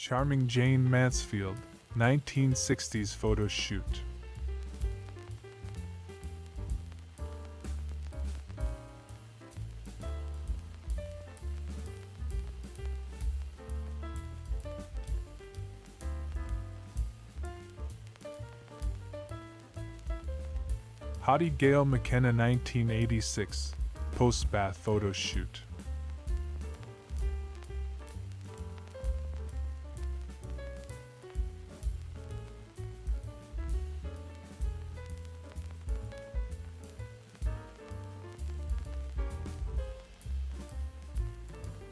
Charming Jane Mansfield, 1960s photo shoot. Hattie Gail McKenna, 1986, post-bath photo shoot.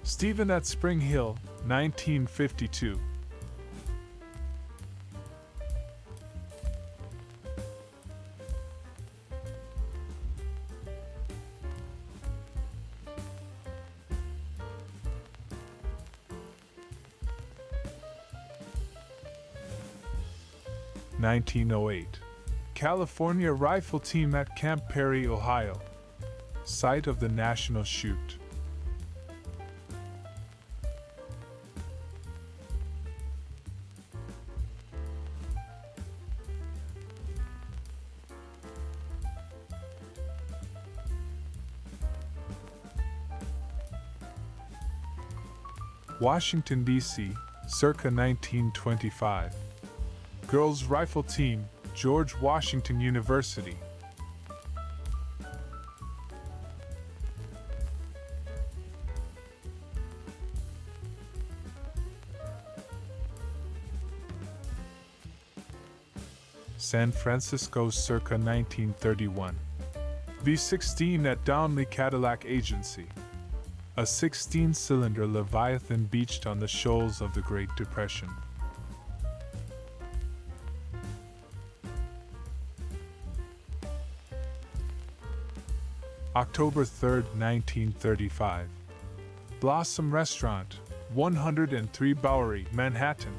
Stephen at Spring Hill, 1952. (1908) California Rifle Team at Camp Perry, Ohio, site of the national shoot. Washington, D.C., circa 1925. Girls Rifle Team, George Washington University. San Francisco, circa 1931. V16 at Downey Cadillac Agency. A 16-cylinder Leviathan beached on the shoals of the Great Depression. October 3, 1935. Blossom Restaurant, 103 Bowery, Manhattan.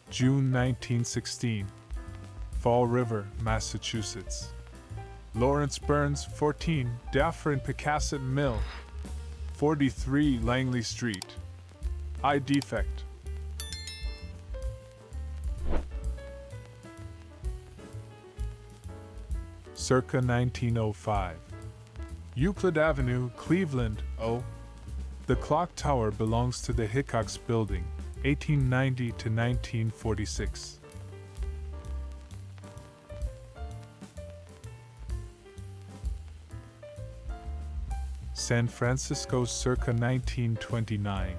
June 1916. Fall River, Massachusetts. Lawrence Burns, 14, Daffer and Picasset Mill, 43 Langley Street. Eye defect. Circa 1905. Euclid Avenue, Cleveland, O. The clock tower belongs to the Hickox Building, 1890 to 1946. San Francisco, circa 1929.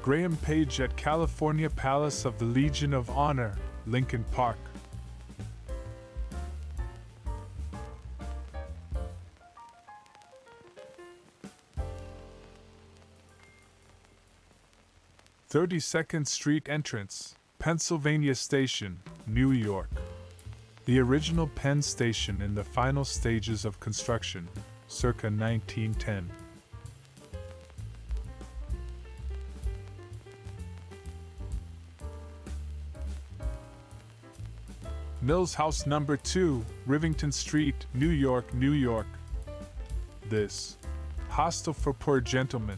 Graham Page at California Palace of the Legion of Honor, Lincoln Park. (32nd Street entrance, Pennsylvania Station, New York. The original Penn Station in the final stages of construction, circa 1910. Mills House Number 2, Rivington Street, New York, New York. This hostel for poor gentlemen,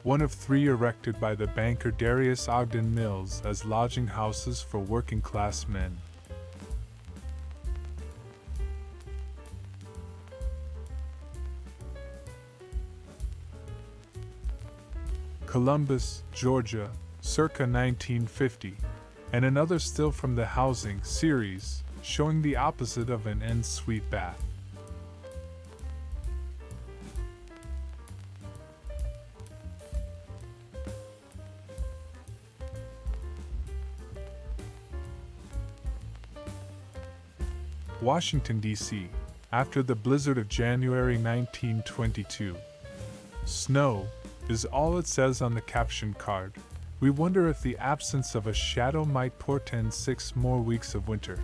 one of 3 erected by the banker Darius Ogden Mills as lodging houses for working-class men. Columbus, Georgia, circa 1950, and another still from the housing series, showing the opposite of an en-suite bath. Washington, D.C., after the blizzard of January 1922. Snow is all it says on the caption card. We wonder if the absence of a shadow might portend 6 more weeks of winter.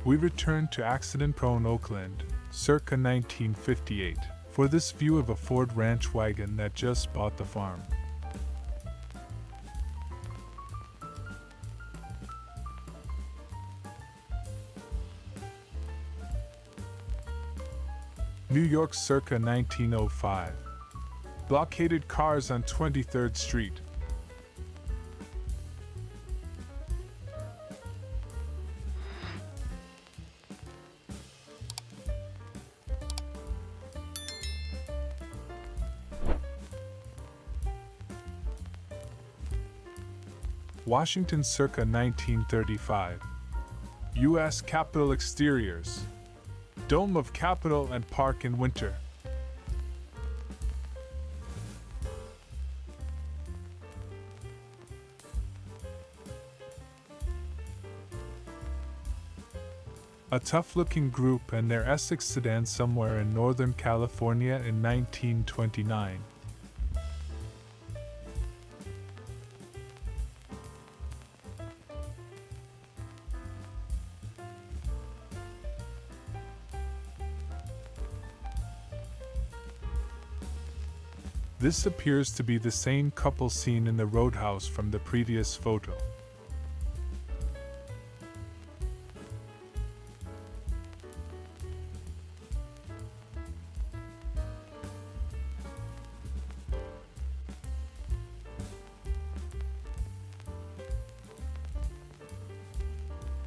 We return to accident-prone Oakland, circa 1958, for this view of a Ford ranch wagon that just bought the farm. New York circa 1905. Blockaded cars on 23rd Street. Washington circa 1935. U.S. Capitol exteriors. Dome of Capitol and Park in winter. A tough-looking group and their Essex sedan somewhere in Northern California in 1929. This appears to be the same couple seen in the roadhouse from the previous photo.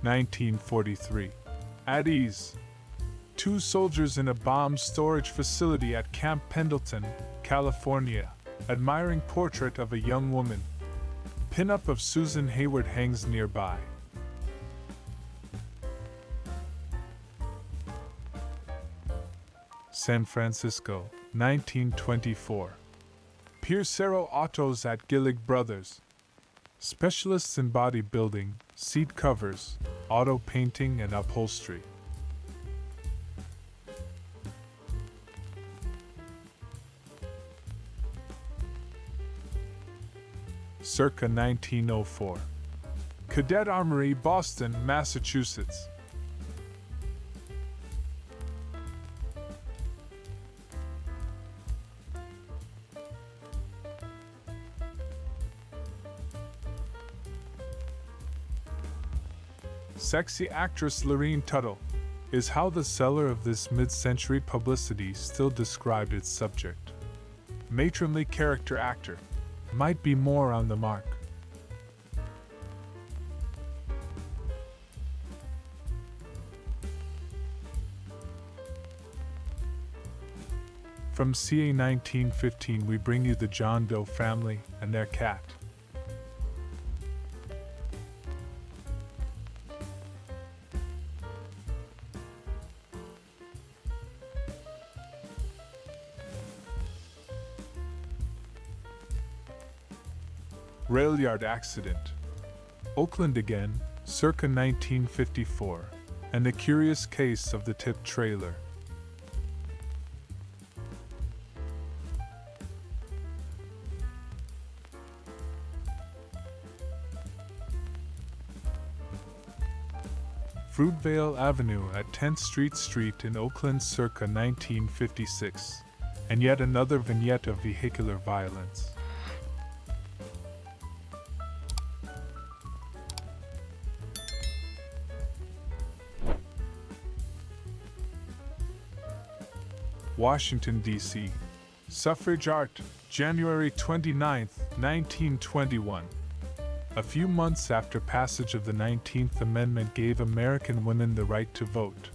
(1943) At ease. Two soldiers in a bomb storage facility at Camp Pendleton, California, admiring portrait of a young woman. Pin-up of Susan Hayward hangs nearby. San Francisco, 1924. Piercero Autos at Gillig Brothers. Specialists in bodybuilding, seat covers, auto painting and upholstery. Circa 1904. Cadet Armory, Boston, Massachusetts. Sexy actress Lorene Tuttle is how the seller of this mid-century publicity still described its subject. Matronly character actor. Might be more on the mark. From CA 1915 we bring you the John Doe family and their cat. Rail yard accident. Oakland again, circa 1954, and the curious case of the tipped trailer. Fruitvale Avenue at 10th Street in Oakland circa 1956, and yet another vignette of vehicular violence. Washington, D.C. Suffrage Art, January 29, 1921. A few months after passage of the 19th Amendment gave American women the right to vote.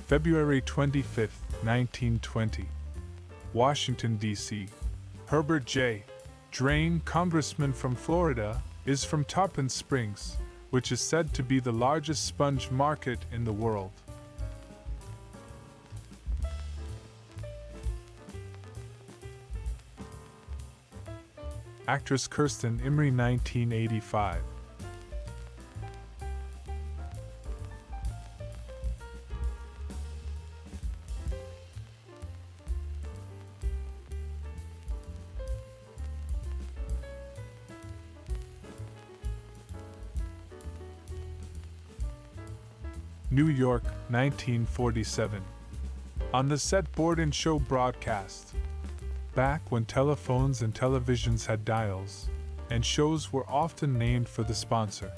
February 25, 1920. Washington, D.C. Herbert J. Drain, congressman from Florida, is from Tarpon Springs, which is said to be the largest sponge market in the world. Actress Kirsten Imrie, 1985. New York, 1947. On the set board and show broadcast. Back when telephones and televisions had dials, and shows were often named for the sponsor.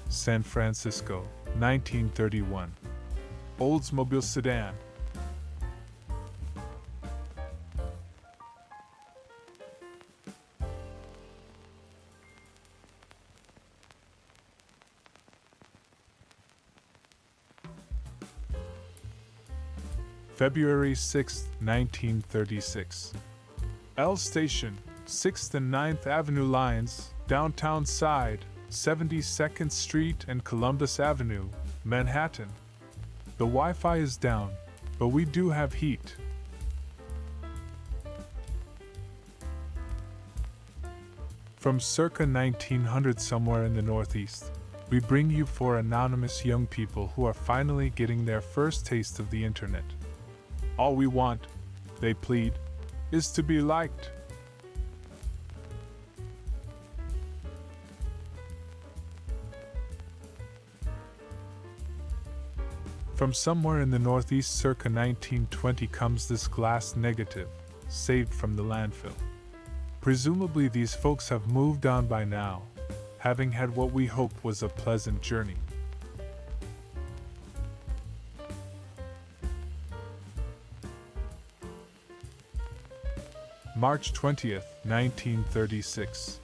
San Francisco, 1931. Oldsmobile sedan. February 6, 1936. L Station, 6th and 9th Avenue lines, downtown side, 72nd Street and Columbus Avenue, Manhattan. The Wi-Fi is down, but we do have heat. From circa 1900 somewhere in the Northeast, we bring you four anonymous young people who are finally getting their first taste of the internet. All we want, they plead, is to be liked. From somewhere in the Northeast circa 1920 comes this glass negative, saved from the landfill. Presumably these folks have moved on by now, having had what we hope was a pleasant journey. March 20th, 1936.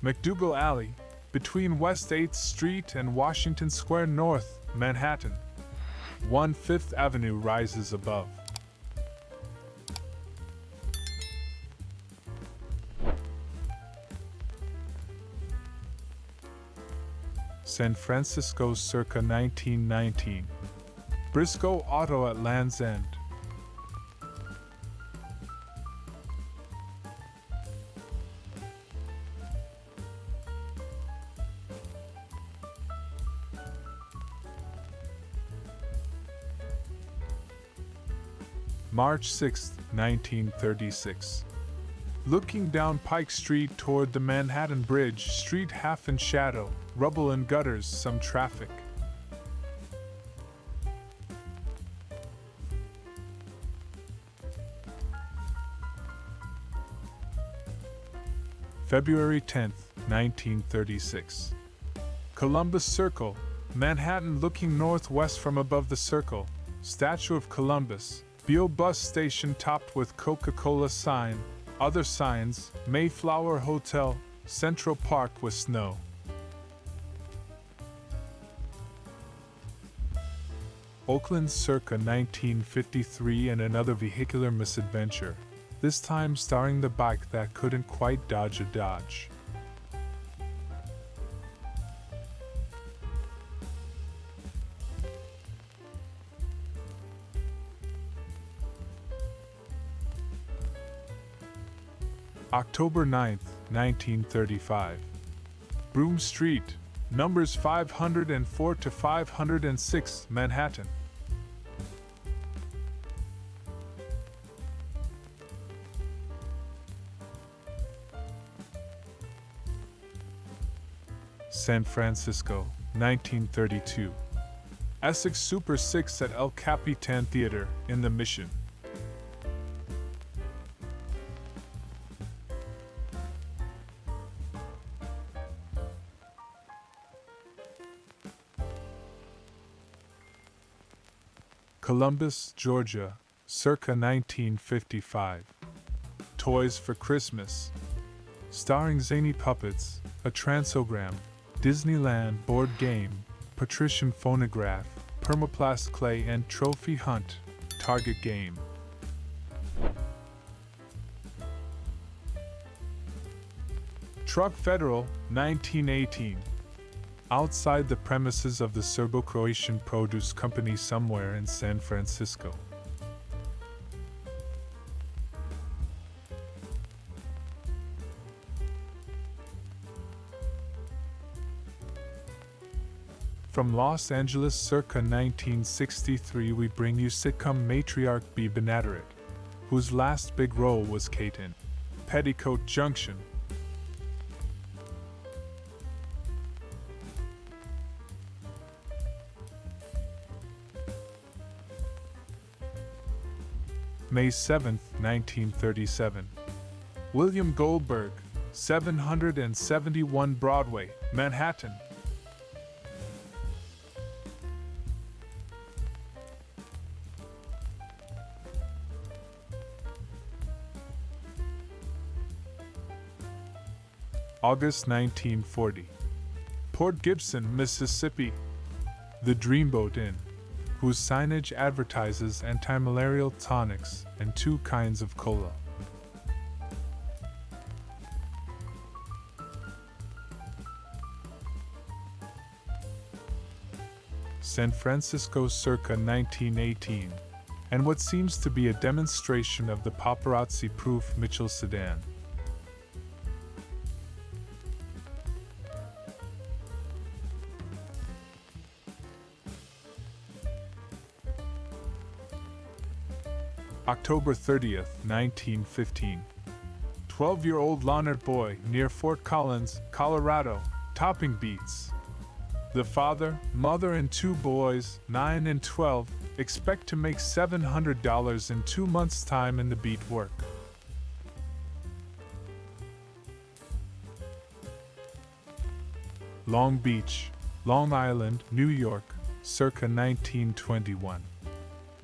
McDougal Alley, between West 8th Street and Washington Square North, Manhattan. 1/5th Avenue rises above. San Francisco circa 1919. Briscoe Auto at Land's End. March 6, 1936. Looking down Pike Street toward the Manhattan Bridge, street half in shadow, rubble and gutters, some traffic. February 10th, 1936. Columbus Circle, Manhattan, looking northwest from above the circle, Statue of Columbus, Beale bus station topped with Coca-Cola sign, other signs, Mayflower Hotel, Central Park with snow. Oakland circa 1953 and another vehicular misadventure, this time starring the bike that couldn't quite dodge a Dodge. October 9th, 1935. Broome Street, numbers 504 to 506, Manhattan. San Francisco, 1932. Essex Super 6 at El Capitan Theater, in the Mission. Columbus, Georgia, circa 1955. Toys for Christmas. Starring zany puppets, a transogram, Disneyland board game, patrician phonograph, permaplast clay and trophy hunt, Target game. Truck Federal, 1918. Outside the premises of the Serbo-Croatian Produce Company somewhere in San Francisco. From Los Angeles circa 1963 we bring you sitcom matriarch Bea Benaderet, whose last big role was Kate in Petticoat Junction. May 7, 1937. William Goldberg, 771 Broadway, Manhattan. August 1940. Port Gibson, Mississippi. The Dreamboat Inn, whose signage advertises antimalarial tonics and 2 kinds of cola. San Francisco circa 1918, and what seems to be a demonstration of the paparazzi-proof Mitchell sedan. October 30th, 1915. 12-year-old Leonard boy near Fort Collins, Colorado, topping beats. The father, mother, and 2 boys, 9 and 12, expect to make $700 in 2 months' time in the beat work. Long Beach, Long Island, New York, circa 1921.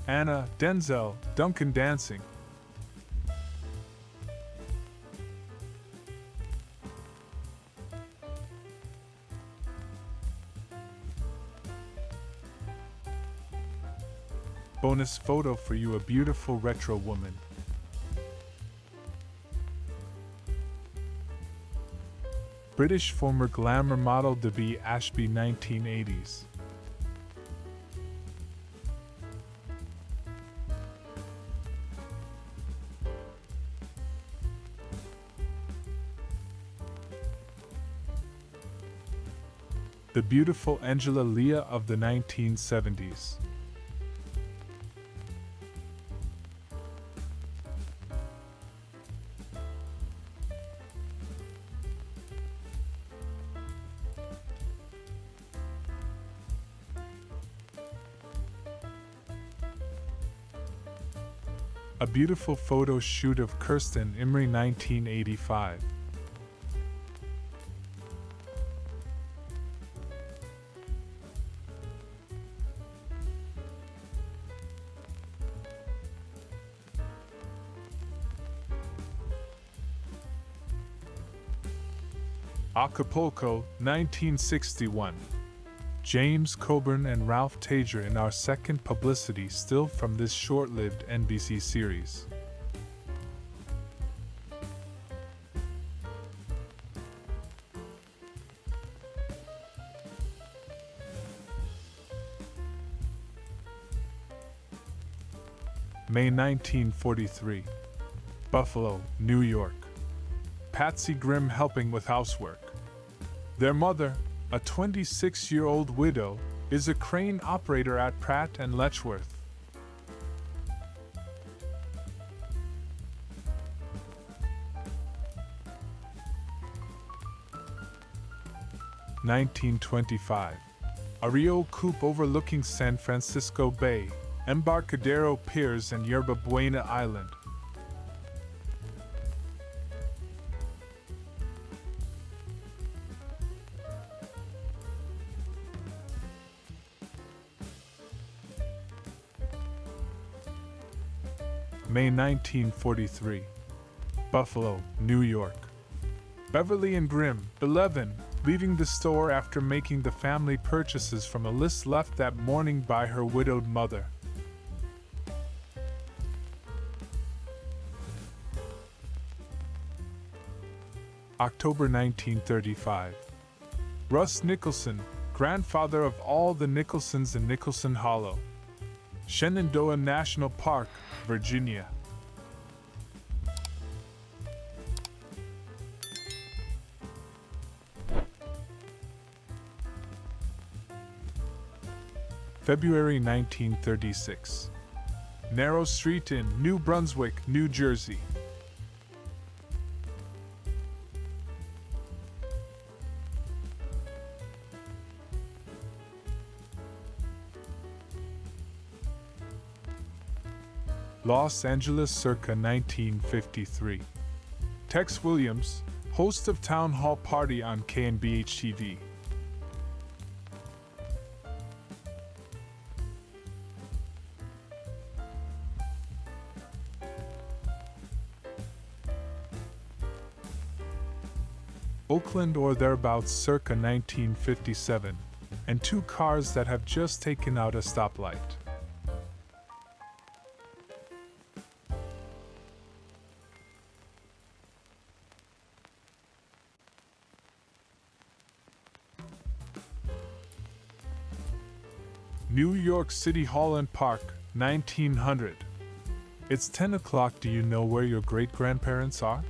Anna, Denzel, Duncan dancing. Bonus photo for you, a beautiful retro woman. British former glamour model Debbie Ashby, 1980s. The beautiful Angela Leah of the 1970s. A beautiful photo shoot of Kirsten Imrie, 1985. Acapulco, 1961. James Coburn and Ralph Tager in our second publicity still from this short-lived NBC series. May 1943. Buffalo, New York. Patsy Grimm helping with housework. Their mother, a 26-year-old widow, is a crane operator at Pratt and Letchworth. (1925). A Rio coupe overlooking San Francisco Bay, Embarcadero Piers and Yerba Buena Island. May 1943. Buffalo, New York. Beverly and Grimm, 11, leaving the store after making the family purchases from a list left that morning by her widowed mother. October 1935. Russ Nicholson, grandfather of all the Nicholsons in Nicholson Hollow, Shenandoah National Park, Virginia. February 1936. Narrow Street in New Brunswick, New Jersey. Los Angeles circa 1953. Tex Williams, host of Town Hall Party on KNBH-TV. Oakland or thereabouts circa 1957, and two cars that have just taken out a stoplight. New York City Hall and Park, 1900. It's 10 o'clock. Do you know where your great-grandparents are?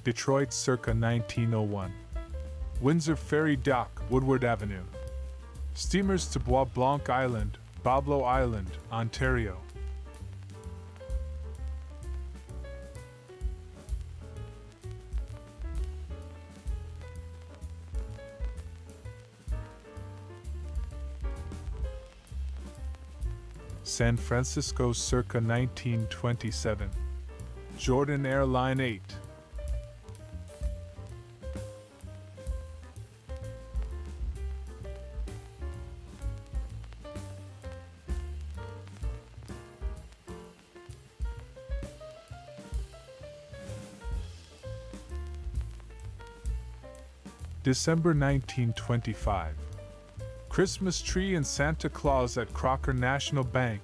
Detroit circa 1901. Windsor Ferry Dock, Woodward Avenue. Steamers to Bois Blanc Island, Boblo Island, Ontario. San Francisco circa 1927. Jordan Airline 8. December 1925. Christmas tree and Santa Claus at Crocker National Bank,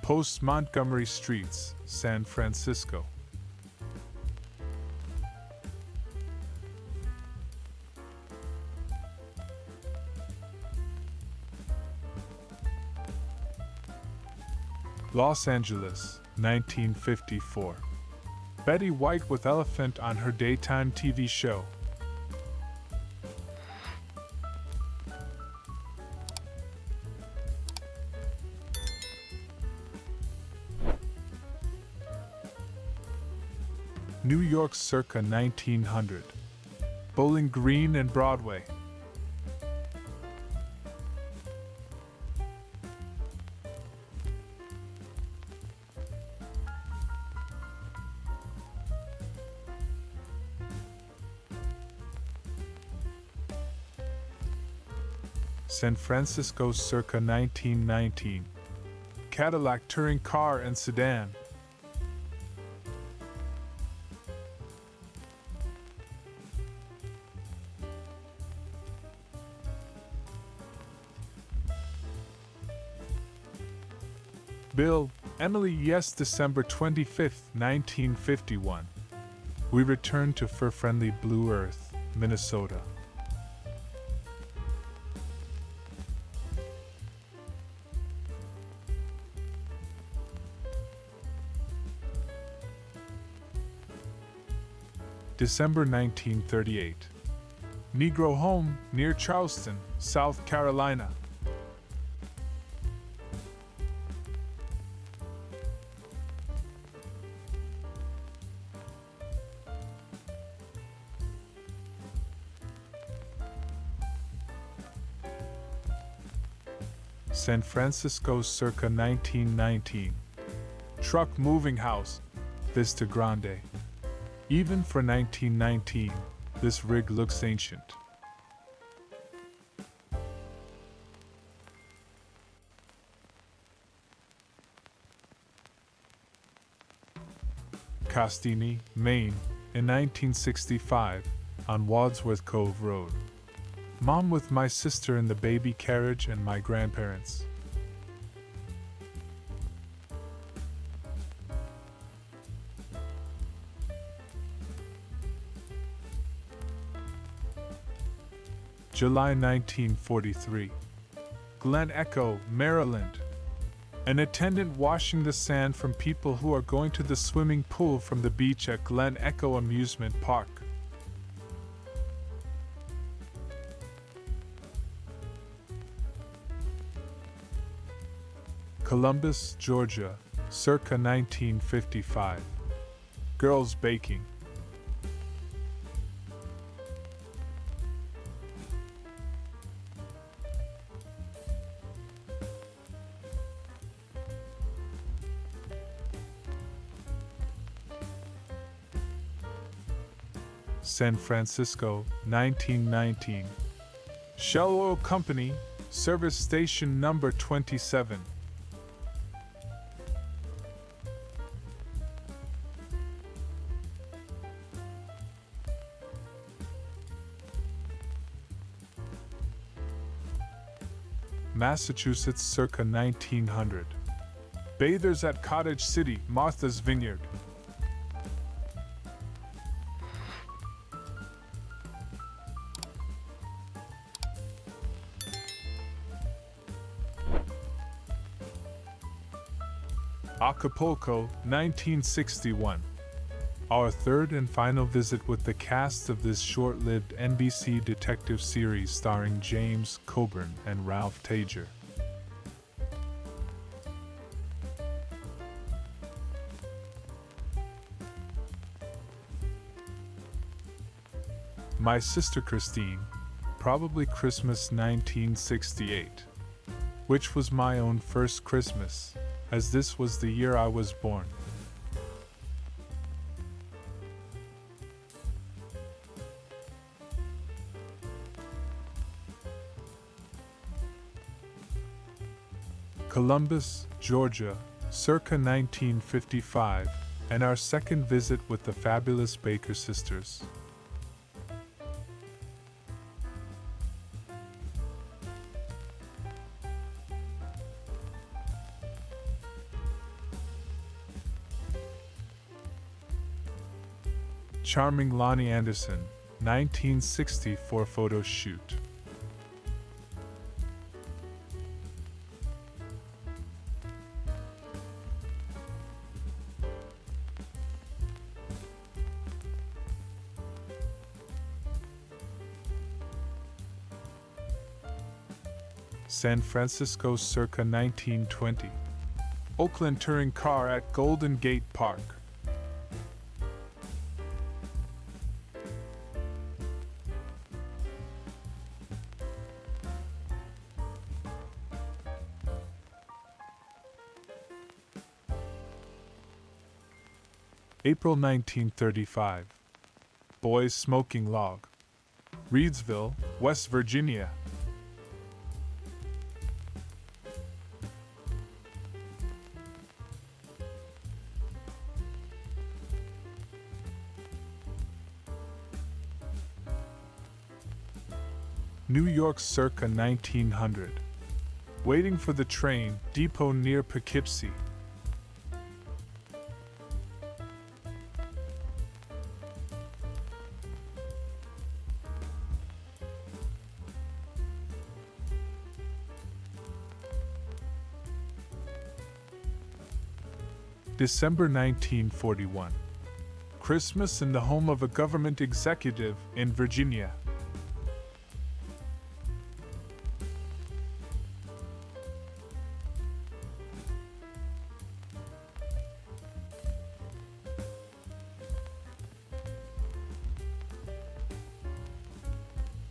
Post Montgomery Streets, San Francisco. Los Angeles, 1954. Betty White with elephant on her daytime TV show. New York circa 1900. Bowling Green and Broadway. San Francisco circa 1919. Cadillac touring car and sedan. Bill, Emily, yes, December 25th, 1951. We returned to fur-friendly Blue Earth, Minnesota. December 1938. Negro home near Charleston, South Carolina. San Francisco circa 1919. Truck moving house, Vista Grande. Even for 1919, this rig looks ancient. Castine, Maine, in 1965, on Wadsworth Cove Road. Mom with my sister in the baby carriage and my grandparents. July 1943. Glen Echo, Maryland. An attendant washing the sand from people who are going to the swimming pool from the beach at Glen Echo Amusement Park. Columbus, Georgia, circa 1955. Girls baking. San Francisco, 1919. Shell Oil Company, Service Station Number 27. Massachusetts circa 1900. Bathers at Cottage City, Martha's Vineyard. Acapulco, 1961. Our third and final visit with the cast of this short-lived NBC detective series starring James Coburn and Ralph Tager. My sister Christine, probably Christmas 1968, which was my own first Christmas, as this was the year I was born. Columbus, Georgia, circa 1955, and our second visit with the fabulous Baker sisters. Charming Lonnie Anderson, 1964 photo shoot. San Francisco circa 1920. Oakland touring car at Golden Gate Park. April 1935. Boys smoking log. Reedsville, West Virginia. New York circa 1900. Waiting for the train, depot near Poughkeepsie. December 1941. Christmas in the home of a government executive in Virginia.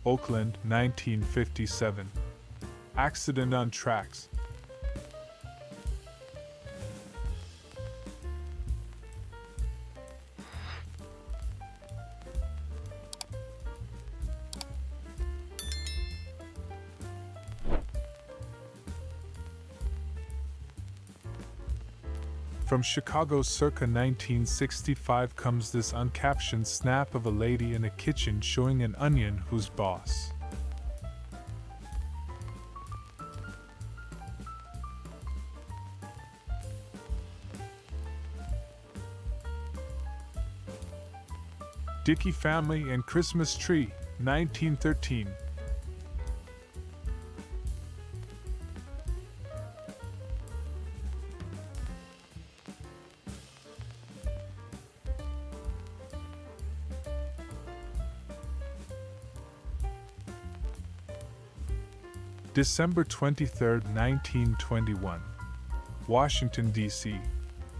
Oakland, 1957. Accident on tracks. From Chicago circa 1965 comes this uncaptioned snap of a lady in a kitchen showing an onion who's boss. Dickey Family and Christmas Tree, 1913. December 23, 1921. Washington, D.C.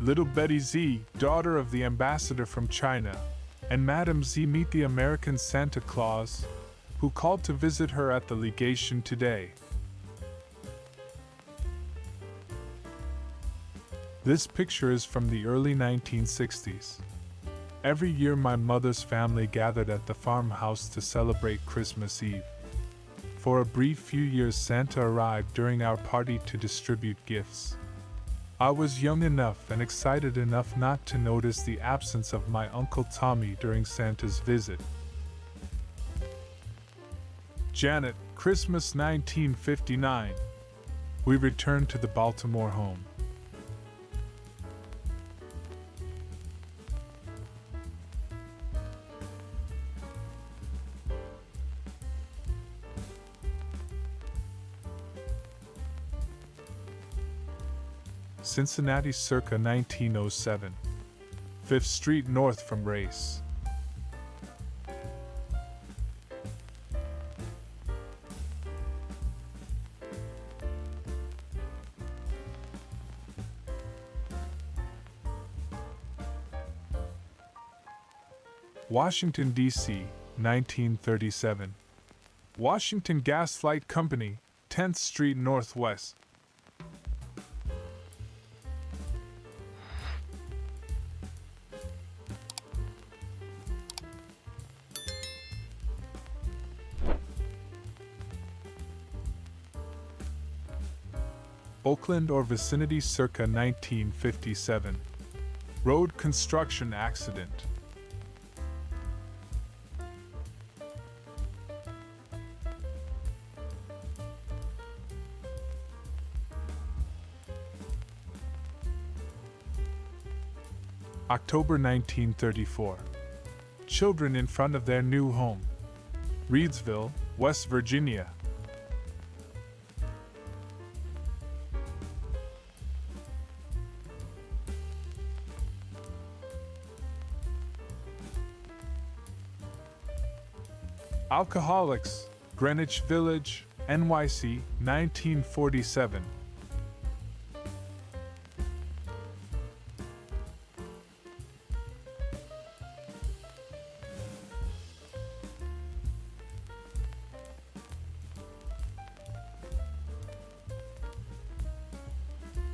Little Betty Z, daughter of the ambassador from China, and Madam Z meet the American Santa Claus, who called to visit her at the legation today. This picture is from the early 1960s. Every year my mother's family gathered at the farmhouse to celebrate Christmas Eve. For a brief few years Santa arrived during our party to distribute gifts. I was young enough and excited enough not to notice the absence of my Uncle Tommy during Santa's visit. Janet, Christmas 1959. We returned to the Baltimore home. Cincinnati circa 1907. 5th Street north from Race. Washington, D.C., 1937. Washington Gas Light Company, 10th Street Northwest. Oakland or vicinity circa 1957. Road construction accident. October 1934. Children in front of their new home. Reidsville, West Virginia. Alcoholics, Greenwich Village, NYC, 1947.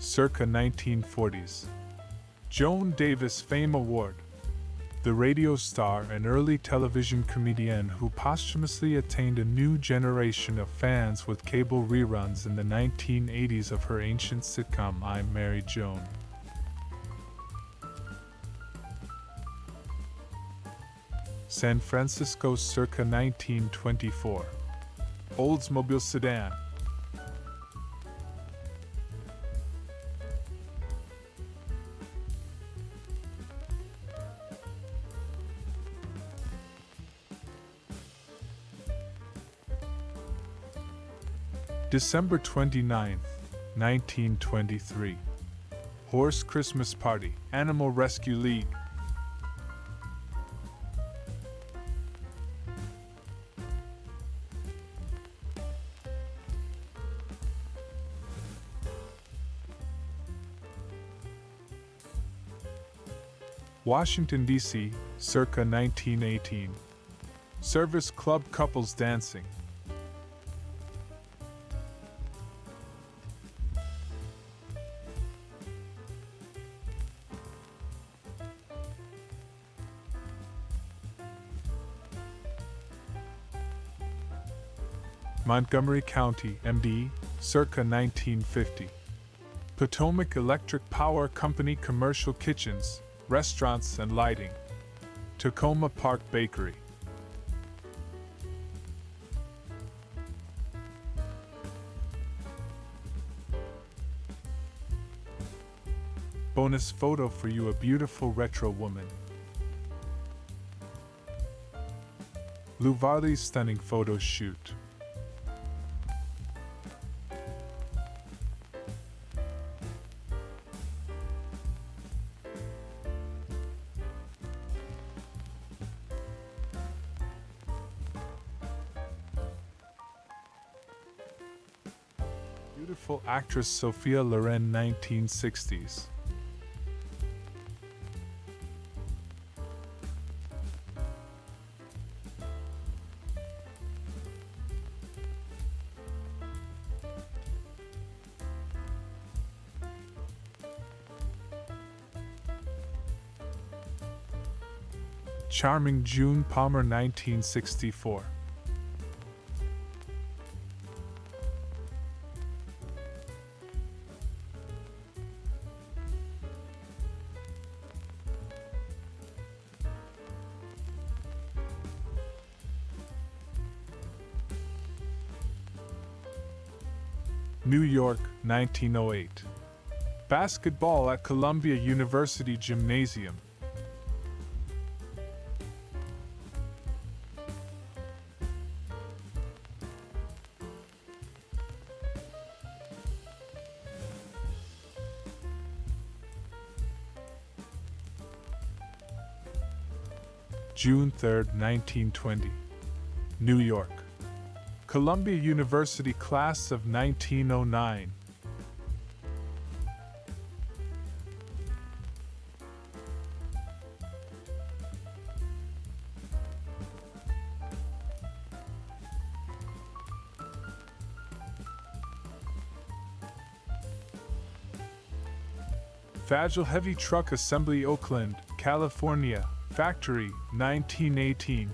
Circa 1940s. Joan Davis Fame Award. The radio star and early television comedian who posthumously attained a new generation of fans with cable reruns in the 1980s of her ancient sitcom I'm Mary Joan. San Francisco circa 1924. Oldsmobile sedan. December 29, 1923. Horse Christmas Party, Animal Rescue League. Washington, D.C., circa 1918. Service Club Couples Dancing. Montgomery County, MD, circa 1950. Potomac Electric Power Company Commercial Kitchens, Restaurants and Lighting. Tacoma Park Bakery. Bonus photo for you, a beautiful retro woman. Lou Varley's stunning photo shoot. Beautiful actress Sophia Loren, 1960s. Charming June Palmer 1964. New York, 1908. Basketball at Columbia University Gymnasium. June 3, 1920. New York. Columbia University Class of 1909. Fagel Heavy Truck Assembly Oakland, California, Factory, 1918.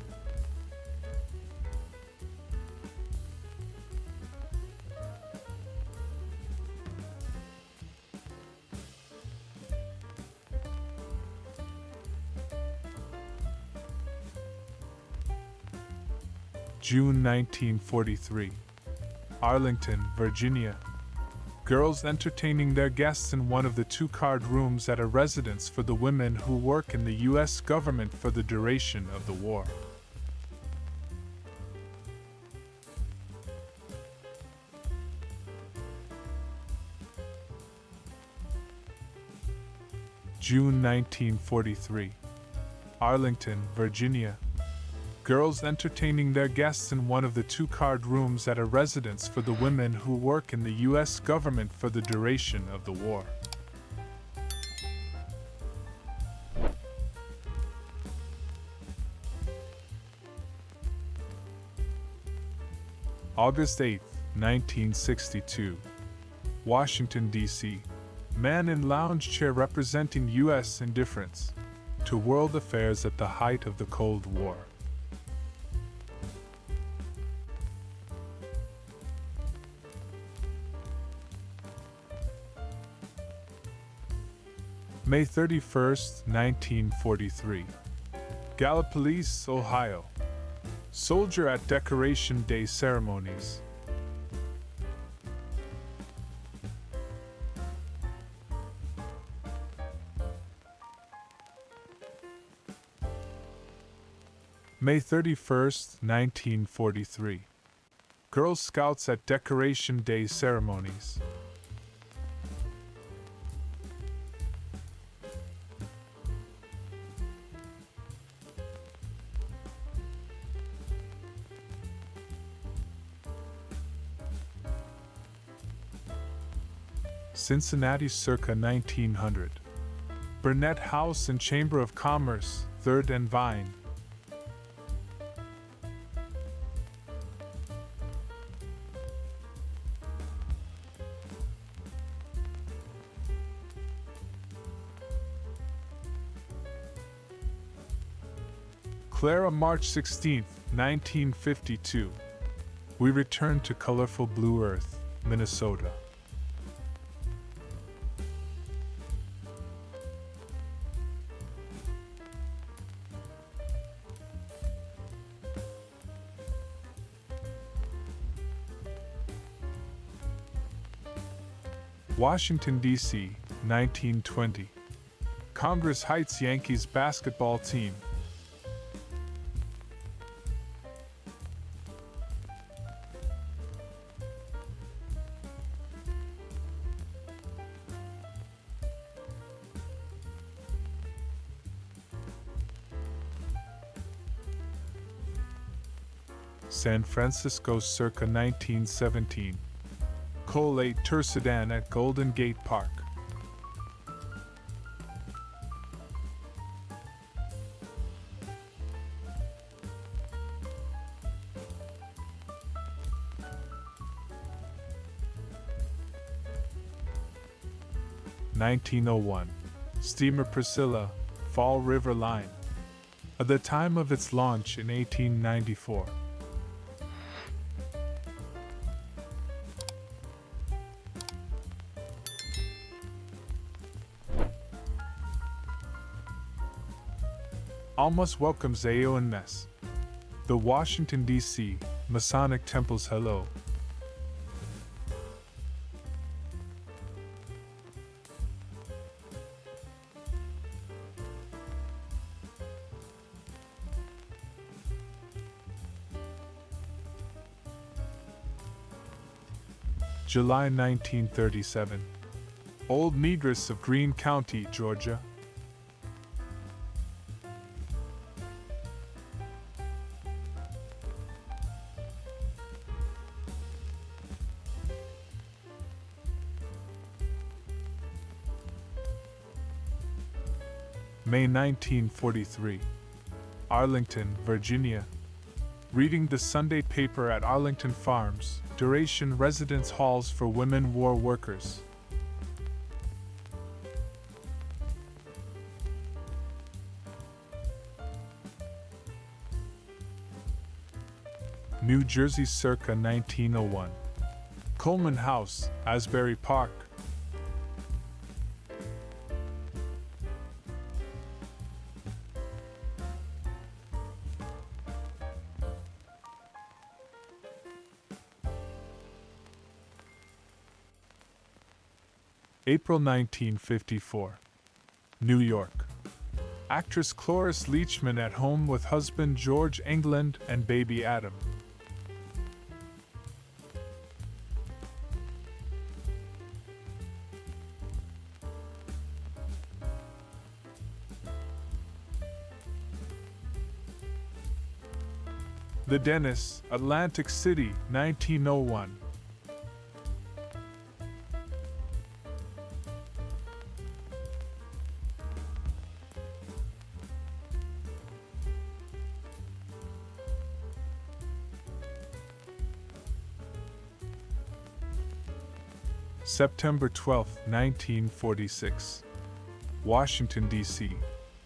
June 1943. Arlington, Virginia. Girls entertaining their guests in one of the two-card rooms at a residence for the women who work in the U.S. government for the duration of the war. June 1943. Arlington, Virginia. Girls entertaining their guests in one of the two-card rooms at a residence for the women who work in the U.S. government for the duration of the war. August 8, 1962. Washington, D.C. Man in lounge chair representing U.S. indifference to world affairs at the height of the Cold War. May 31, 1943. Gallipolis, Ohio. Soldier at Decoration Day ceremonies. May 31, 1943. Girl Scouts at Decoration Day ceremonies. Cincinnati circa 1900. Burnett House and Chamber of Commerce, 3rd and Vine. Clara, March 16, 1952. We return to colorful Blue Earth, Minnesota. Washington, D.C., 1920. Congress Heights Yankees basketball team. San Francisco circa 1917. Colate Tour Sedan at Golden Gate Park. (1901) Steamer Priscilla, Fall River Line. at the time of its launch in 1894. Almost welcomes AONS. The Washington, D.C. Masonic Temple's Hello. July 1937. Old Negress of Greene County, Georgia. May 1943. Arlington, Virginia. Reading the Sunday paper at Arlington Farms, duration residence halls for women war workers. New Jersey circa 1901. Coleman House, Asbury Park. April 1954. New York. Actress Cloris Leachman at home with husband George England and baby Adam. The Dentist, Atlantic City, 1901. September 12, 1946. Washington, D.C.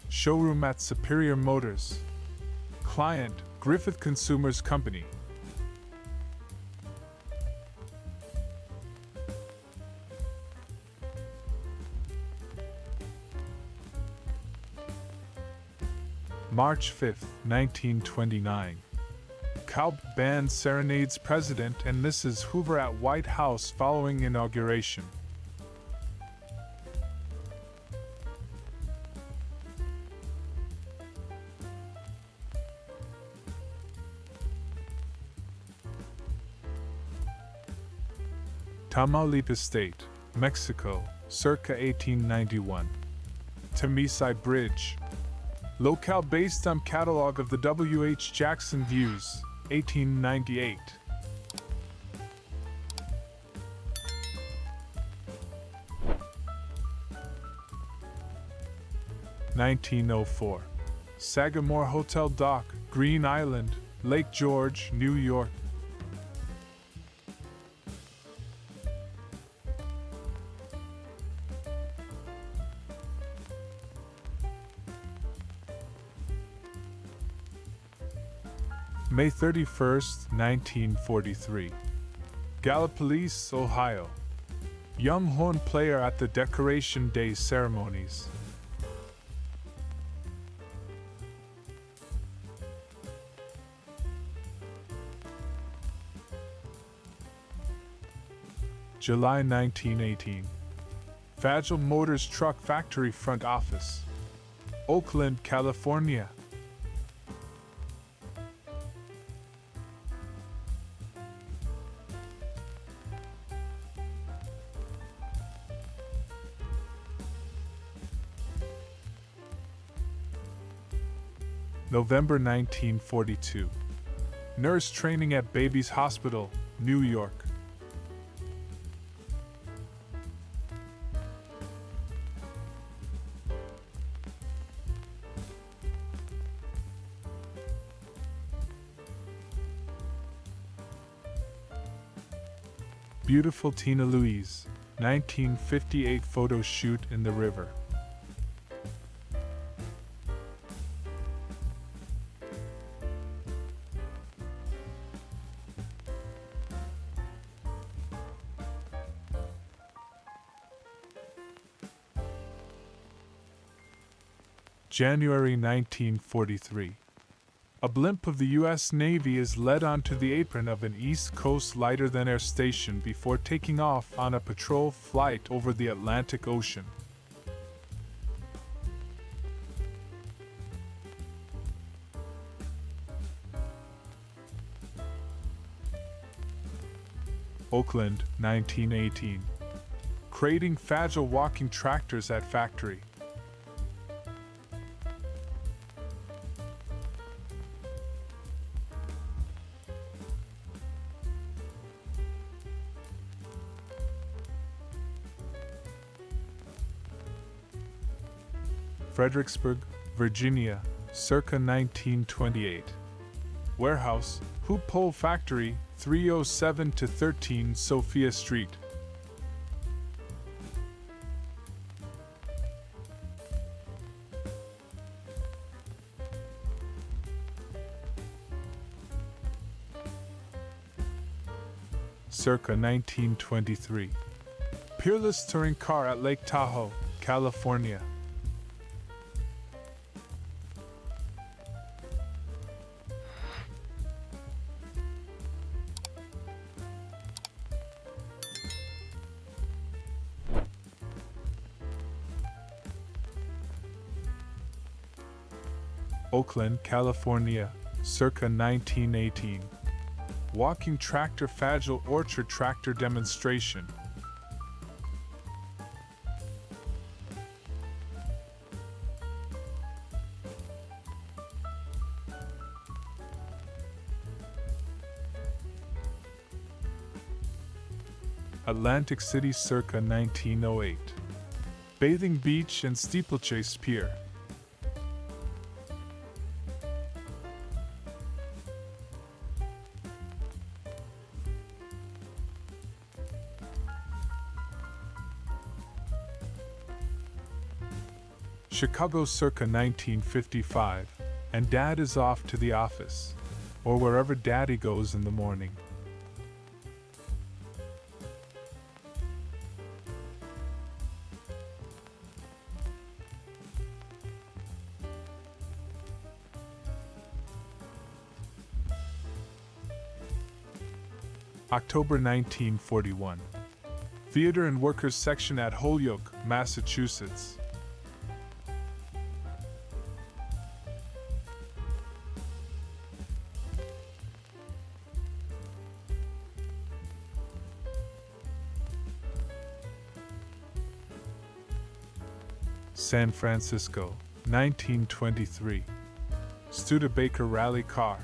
Showroom at Superior Motors. Client, Griffith Consumers Company. March 5, 1929. Cowb Band serenades President and Mrs. Hoover at White House following inauguration. Tamaulipas State, Mexico, circa 1891. Tamisai Bridge. Locale based on catalog of the W. H. Jackson Views, 1898. (1904). Sagamore Hotel Dock, Green Island, Lake George, New York. May 31, 1943. Gallipolis, Ohio. Young horn player at the Decoration Day ceremonies. July 1918. Fagel Motors Truck Factory Front Office. Oakland, California. November 1942. Nurse training at Babies Hospital, New York. Beautiful Tina Louise, 1958 photo shoot in the river. January 1943. A blimp of the U.S. Navy is led onto the apron of an East Coast lighter-than-air station before taking off on a patrol flight over the Atlantic Ocean. Oakland, 1918. Creating fragile walking tractors at factory. Fredericksburg, Virginia, circa 1928. Warehouse, Hoop Pole Factory, 307 to 13 Sophia Street. Circa 1923. Peerless touring car at Lake Tahoe, California. Oakland, California, circa 1918. Walking tractor fragile orchard tractor demonstration. Atlantic City, circa 1908. Bathing Beach and Steeplechase Pier. Chicago, circa 1955, and Dad is off to the office, or wherever Daddy goes in the morning. October 1941. Theater and Workers Section at Holyoke, Massachusetts. San Francisco, 1923. Studebaker Rally Car.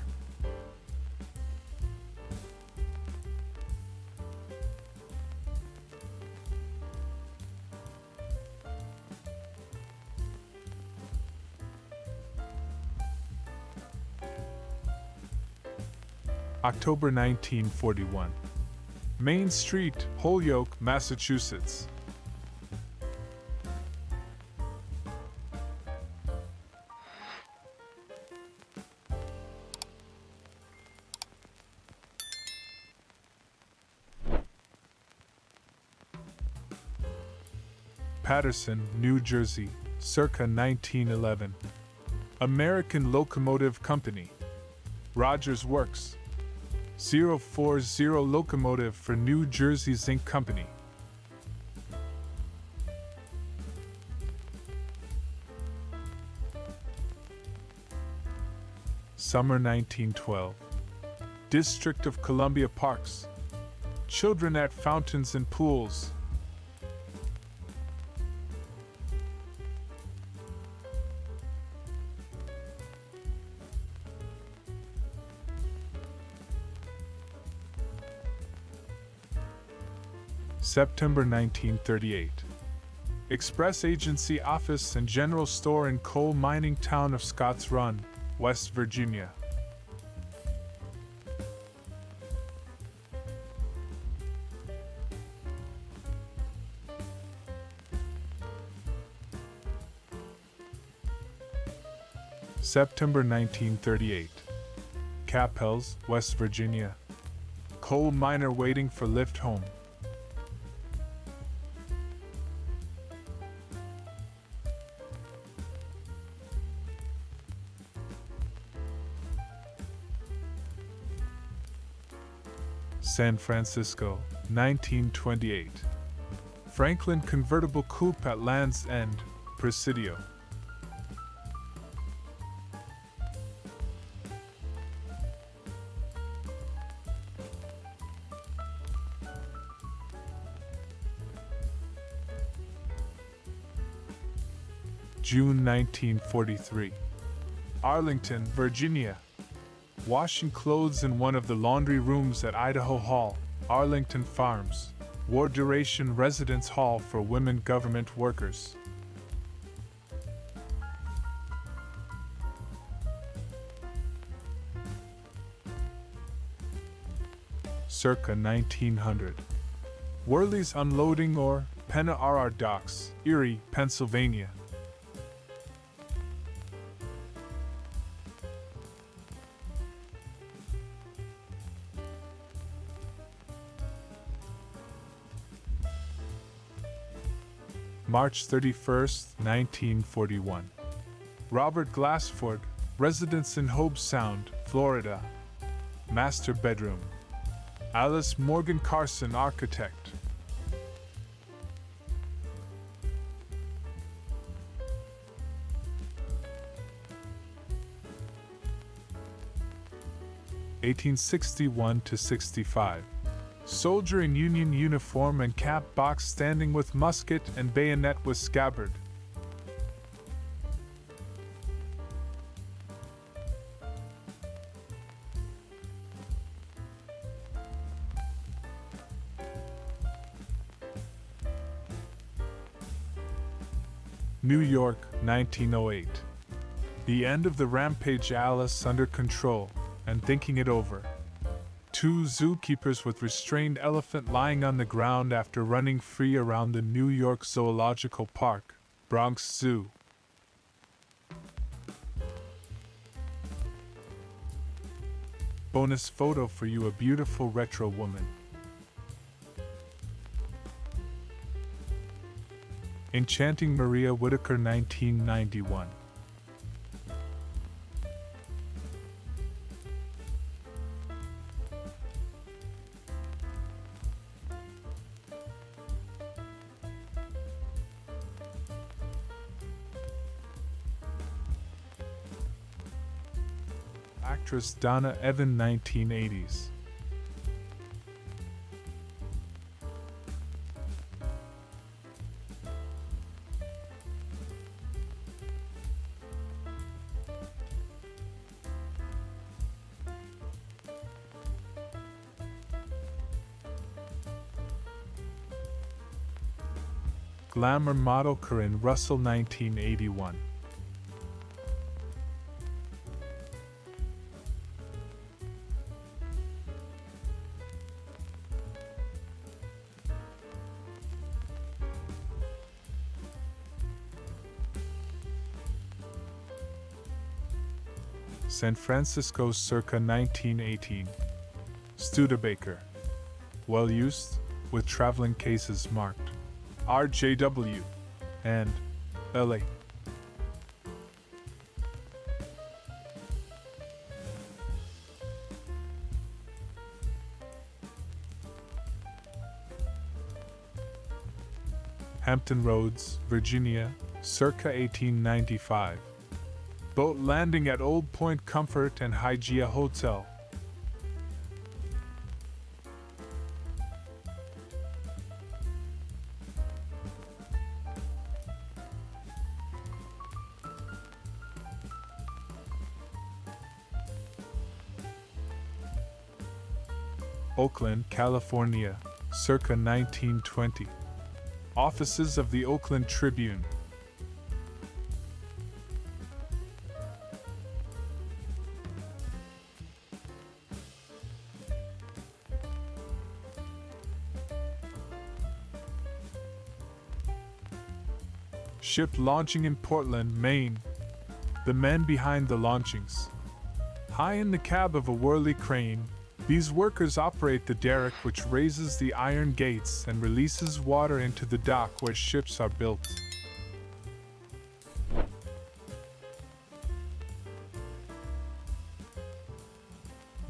October 1941. Main Street, Holyoke, Massachusetts. Paterson, New Jersey, circa 1911. American Locomotive Company. Rogers Works. 040 locomotive for New Jersey Zinc Company. Summer 1912. District of Columbia Parks. Children at fountains and pools. September 1938. Express Agency Office and General Store in coal mining town of Scotts Run, West Virginia. September 1938. Capels, West Virginia. Coal miner waiting for lift home. San Francisco, 1928. Franklin convertible coupe at Land's End, Presidio. June 1943. Arlington, Virginia. Washing clothes in one of the laundry rooms at Idaho Hall, Arlington Farms, war duration residence hall for women government workers. Circa 1900. Worley's Unloading or Penna RR Docks, Erie, Pennsylvania. March 31, 1941. Robert Glassford, residence in Hobe Sound, Florida. Master bedroom. Alice Morgan Carson, architect. (1861 to 65). Soldier in Union uniform and cap box standing with musket and bayonet with scabbard. New York, 1908. The end of the rampage. Alice under control and thinking it over. Two zookeepers with restrained elephant lying on the ground after running free around the New York Zoological Park, Bronx Zoo. Bonus photo for you, a beautiful retro woman. Enchanting Maria Whitaker, 1991. Actress Donna Evan, 1980s. Glamour model Corinne Russell, 1981. San Francisco, circa 1918. Studebaker. Well used, with traveling cases marked RJW and LA. Hampton Roads, Virginia, circa 1895. Boat landing at Old Point Comfort and Hygeia Hotel. Oakland, California, circa 1920. Offices of the Oakland Tribune. Ship launching in Portland, Maine. The men behind the launchings. High in the cab of a whirly crane, these workers operate the derrick which raises the iron gates and releases water into the dock where ships are built.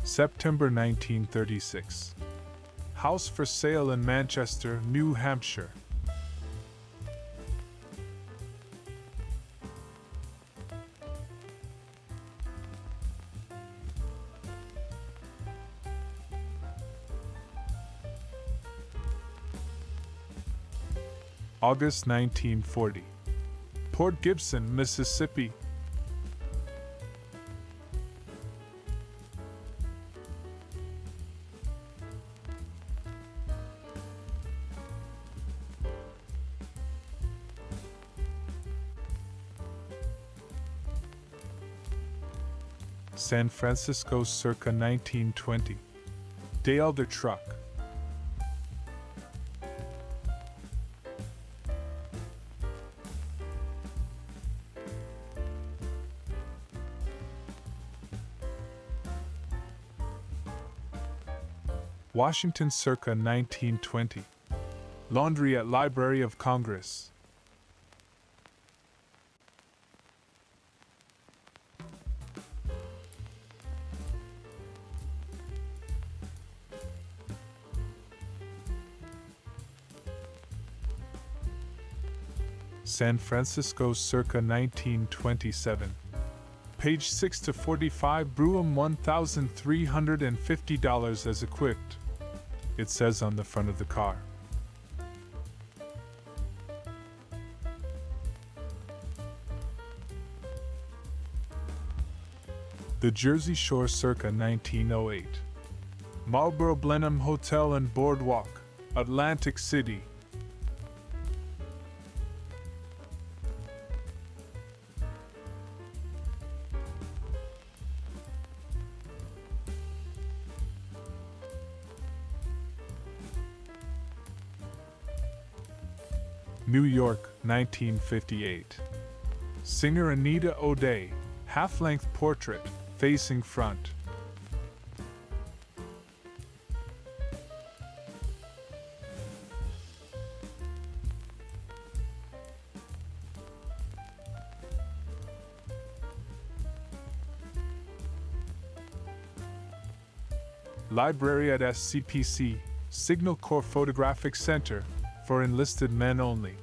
September 1936. house for sale in Manchester, New Hampshire. August 1940. Port Gibson, Mississippi. San Francisco circa 1920. Dale the Truck. Washington circa 1920. Laundry at Library of Congress. San Francisco circa 1927. Page 6 to 45. Broom $1,350 as equipped. It says on the front of the car. The Jersey Shore circa 1908. Marlboro Blenheim Hotel and Boardwalk, Atlantic City. New York, 1958. Singer Anita O'Day, half-length portrait, facing front. Library at SCPC, Signal Corps Photographic Center, for enlisted men only.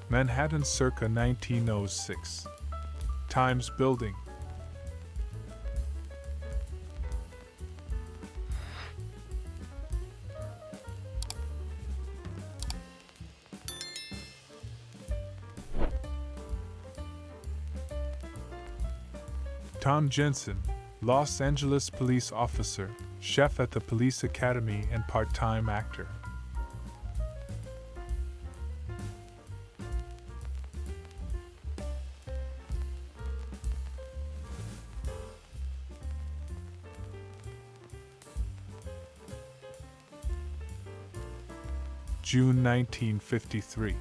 Manhattan circa 1906. Times Building. Tom Jensen, Los Angeles police officer, chef at the police academy and part-time actor. June 1953.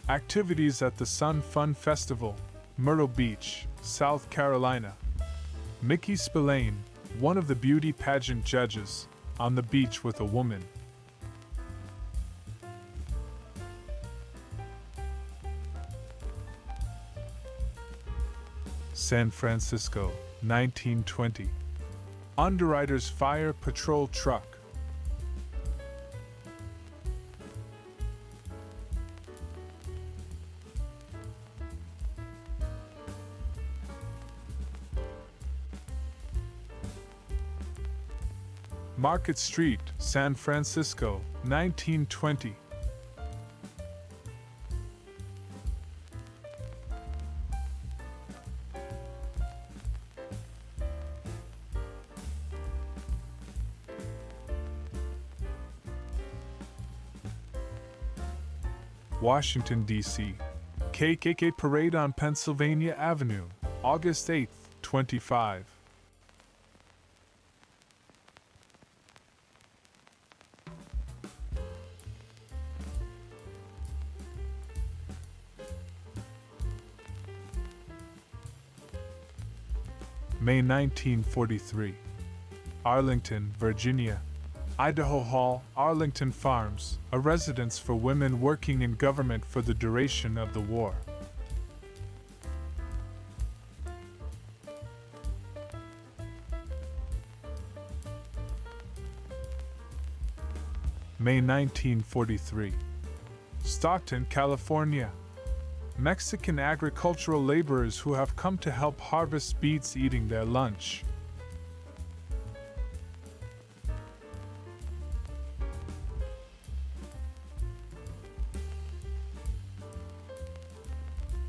Activities at the Sun Fun Festival, Myrtle Beach, South Carolina. Mickey Spillane, one of the beauty pageant judges, on the beach with a woman. San Francisco, 1920. Underwriters Fire Patrol Truck. Market Street, San Francisco, 1920. Washington, D.C. KKK Parade on Pennsylvania Avenue, August 8, 25. May 1943. Arlington, Virginia. Idaho Hall, Arlington Farms, a residence for women working in government for the duration of the war. May 1943. Stockton, California. Mexican agricultural laborers who have come to help harvest beets eating their lunch.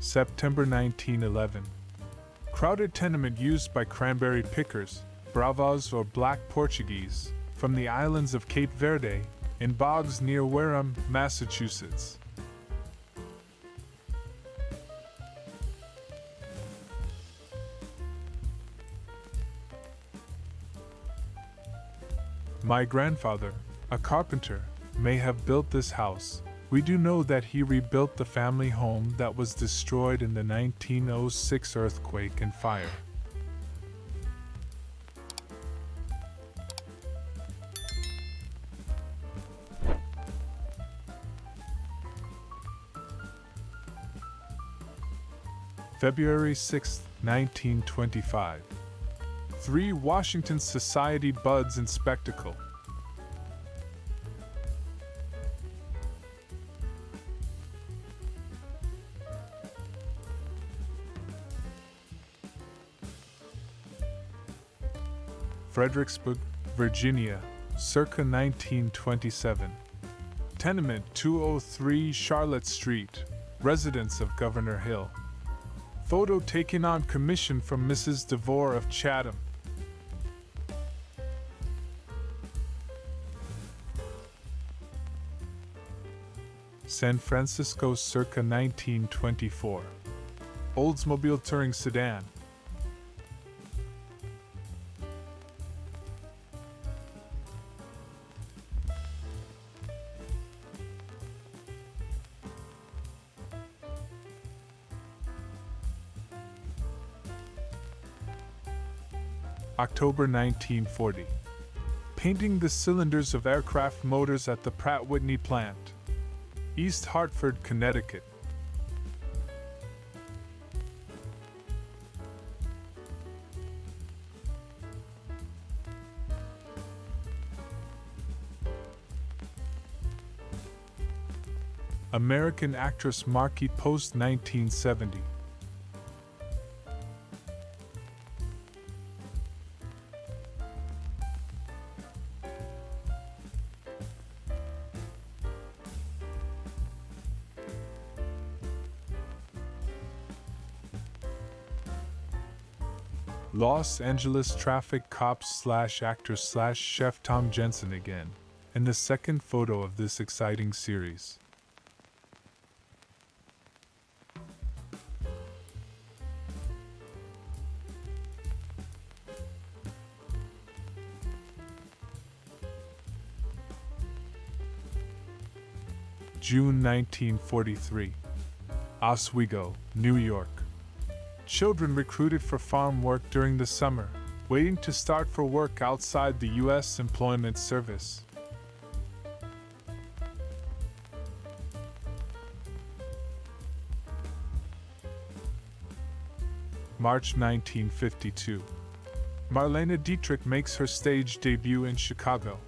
September 1911. Crowded tenement used by cranberry pickers, bravos or black Portuguese, from the islands of Cape Verde, in bogs near Wareham, Massachusetts. My grandfather, a carpenter, may have built this house. We do know that he rebuilt the family home that was destroyed in the 1906 earthquake and fire. February 6, 1925. 3 Washington Society buds in spectacle. Fredericksburg, Virginia, circa 1927. Tenement 203 Charlotte Street, residence of Governor Hill. Photo taken on commission from Mrs. DeVore of Chatham. San Francisco circa 1924. Oldsmobile Touring Sedan. October 1940. Painting the cylinders of aircraft motors at the Pratt Whitney plant. East Hartford, Connecticut. American actress Markie Post, 1970. Los Angeles traffic cop/actor/chef Tom Jensen again, in the second photo of this exciting series. June 1943. Oswego, New York. Children recruited for farm work during the summer, waiting to start for work outside the U.S. Employment Service. March 1952. Marlene Dietrich makes her stage debut in Chicago.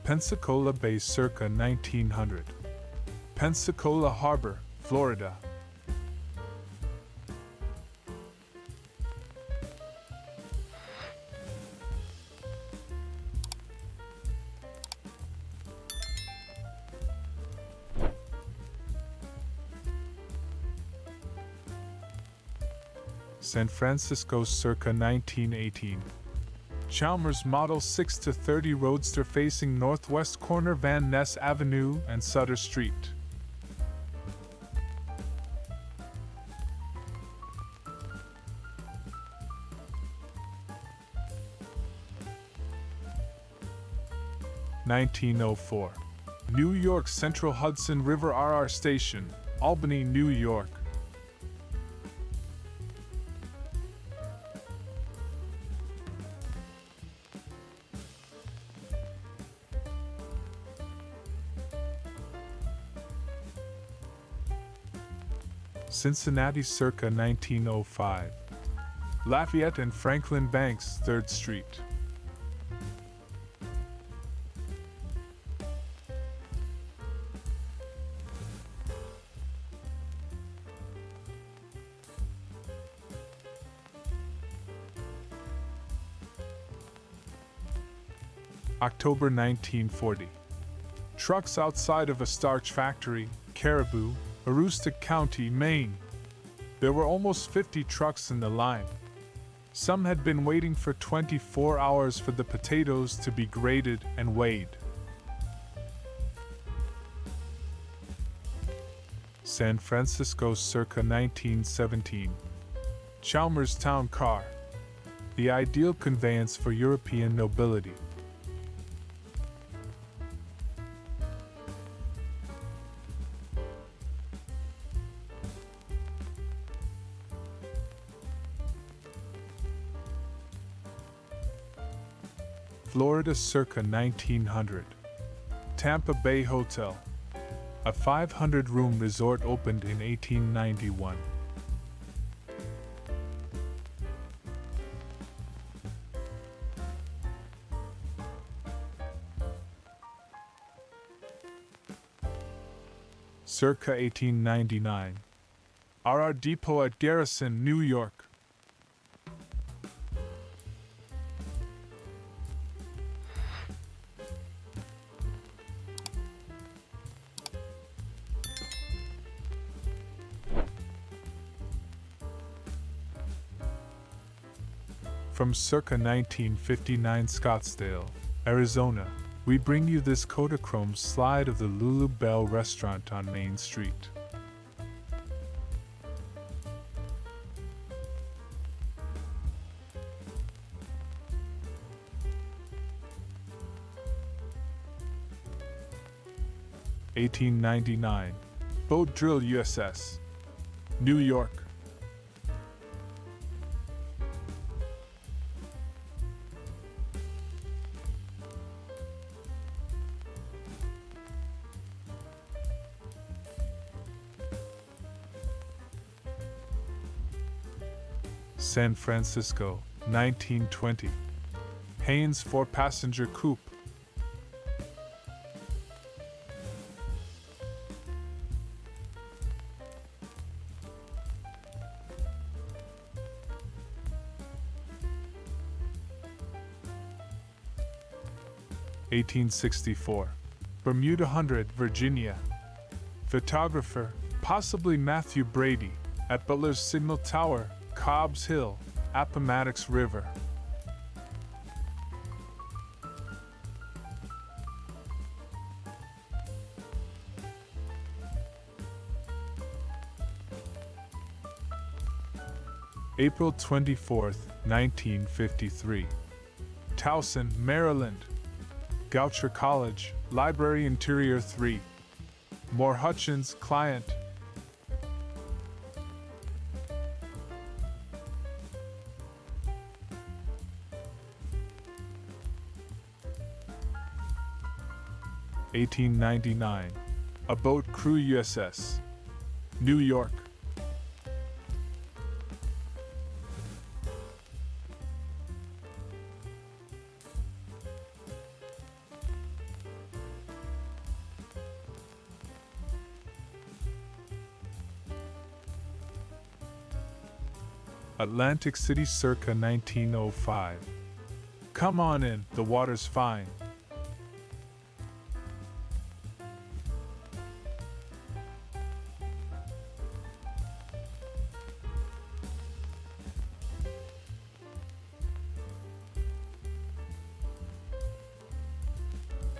Pensacola Bay circa 1900. Pensacola Harbor, Florida. San Francisco circa 1918. Chalmers Model 6-30 Roadster facing northwest corner Van Ness Avenue and Sutter Street. 1904. New York Central Hudson River RR Station, Albany, New York. Cincinnati circa 1905. Lafayette and Franklin Banks, 3rd Street. October 1940. Trucks outside of a starch factory, Caribou, Aroostook County, Maine. There were almost 50 trucks in the line. Some had been waiting for 24 hours for the potatoes to be graded and weighed. San Francisco circa 1917. Chalmers Town Car. The ideal conveyance for European nobility. Florida circa 1900. Tampa Bay Hotel. A 500-room resort opened in 1891. Circa 1899. RR Depot at Garrison, New York. From circa 1959 Scottsdale, Arizona, we bring you this Kodachrome slide of the Lulu Bell restaurant on Main Street. (1899) Boat Drill USS, New York. San Francisco, 1920. Haynes 4-passenger coupe. (1864). Bermuda 100, Virginia. Photographer, possibly Matthew Brady, at Butler's Signal Tower, Cobb's Hill, Appomattox River. April 24, 1953. Towson, Maryland. Goucher College, Library Interior 3. Moore Hutchins, client. (1899). A boat crew USS, New York. Atlantic City circa 1905. Come on in, the water's fine.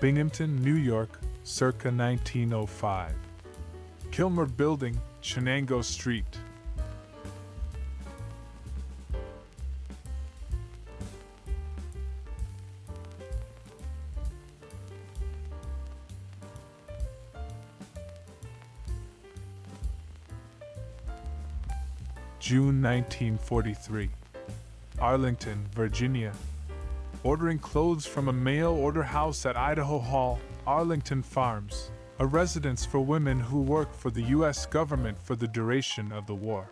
Binghamton, New York, circa 1905. Kilmer Building, Chenango Street. June 1943. Arlington, Virginia. Ordering clothes from a mail-order house at Idaho Hall, Arlington Farms, a residence for women who work for the U.S. government for the duration of the war.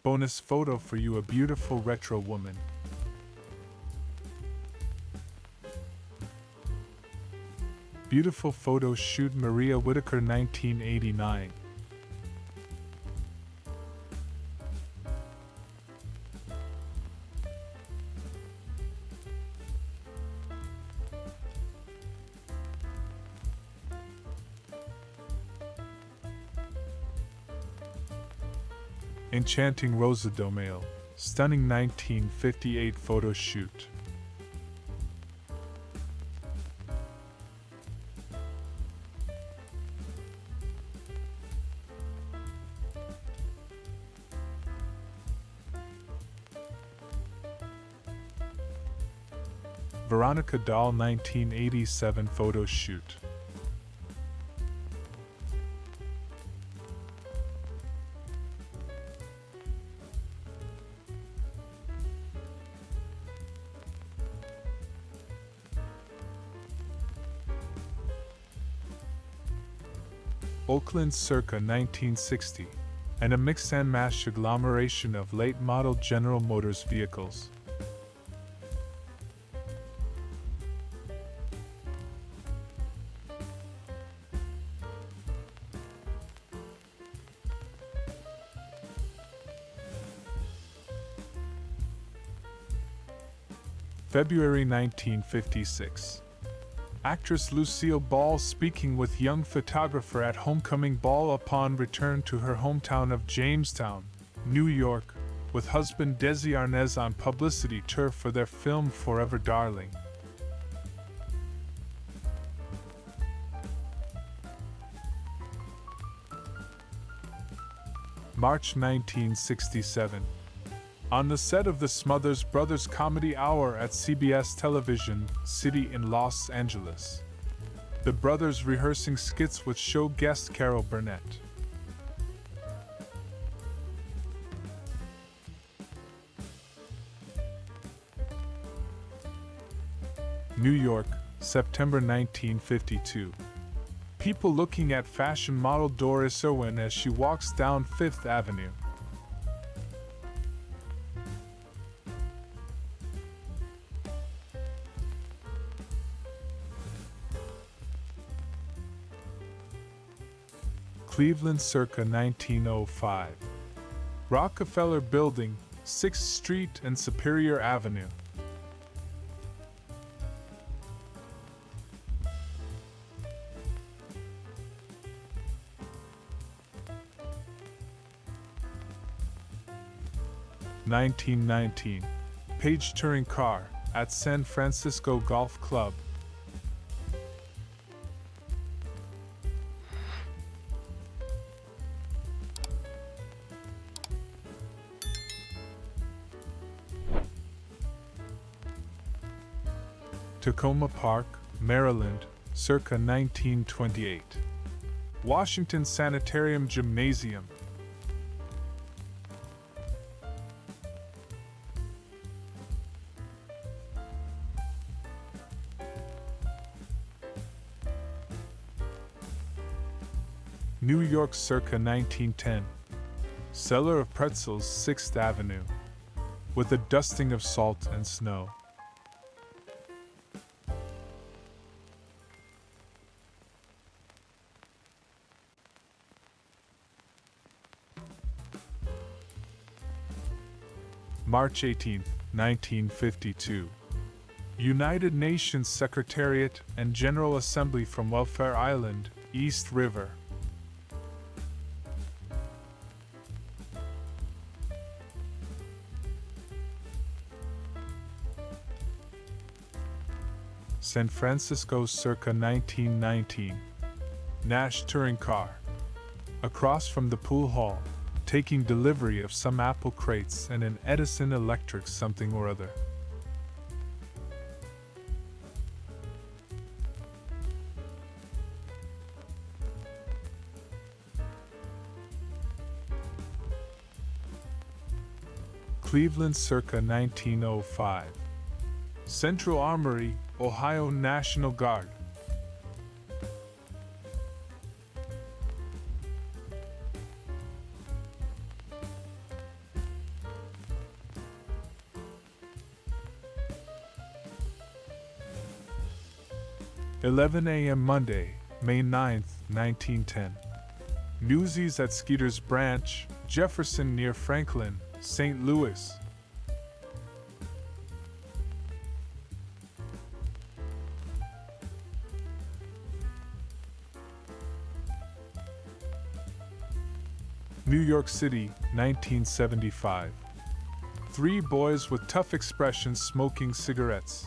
Bonus photo for you, a beautiful retro woman. Beautiful photo shoot, Maria Whitaker, 1989. Enchanting Rosa Domeo, stunning 1958 photo shoot. Veronica Dahl, 1987 photo shoot. Oakland circa 1960, and a mix and match agglomeration of late model General Motors vehicles. February 1956. Actress Lucille Ball speaking with young photographer at homecoming ball upon return to her hometown of Jamestown, New York, with husband Desi Arnaz on publicity tour for their film Forever Darling. March 1967. On the set of the Smothers Brothers Comedy Hour at CBS Television City in Los Angeles. The brothers rehearsing skits with show guest Carol Burnett. New York, September 1952. People looking at fashion model Doris Irwin as she walks down Fifth Avenue. Cleveland circa 1905. Rockefeller Building, 6th Street and Superior Avenue. (1919) Page touring car at San Francisco Golf Club. Tacoma Park, Maryland, circa 1928. Washington Sanitarium Gymnasium. New York circa 1910. Cellar of Pretzels, 6th Avenue. With a dusting of salt and snow. March 18, 1952. United Nations Secretariat and General Assembly from Welfare Island, East River. San Francisco circa 1919. Nash touring car. Across from the pool hall, taking delivery of some apple crates and an Edison electric something or other. Cleveland circa 1905. Central Armory, Ohio National Guard. (11 a.m. Monday, May 9, 1910). Newsies at Skeeter's Branch, Jefferson near Franklin, St. Louis. New York City, 1975. Three boys with tough expressions smoking cigarettes.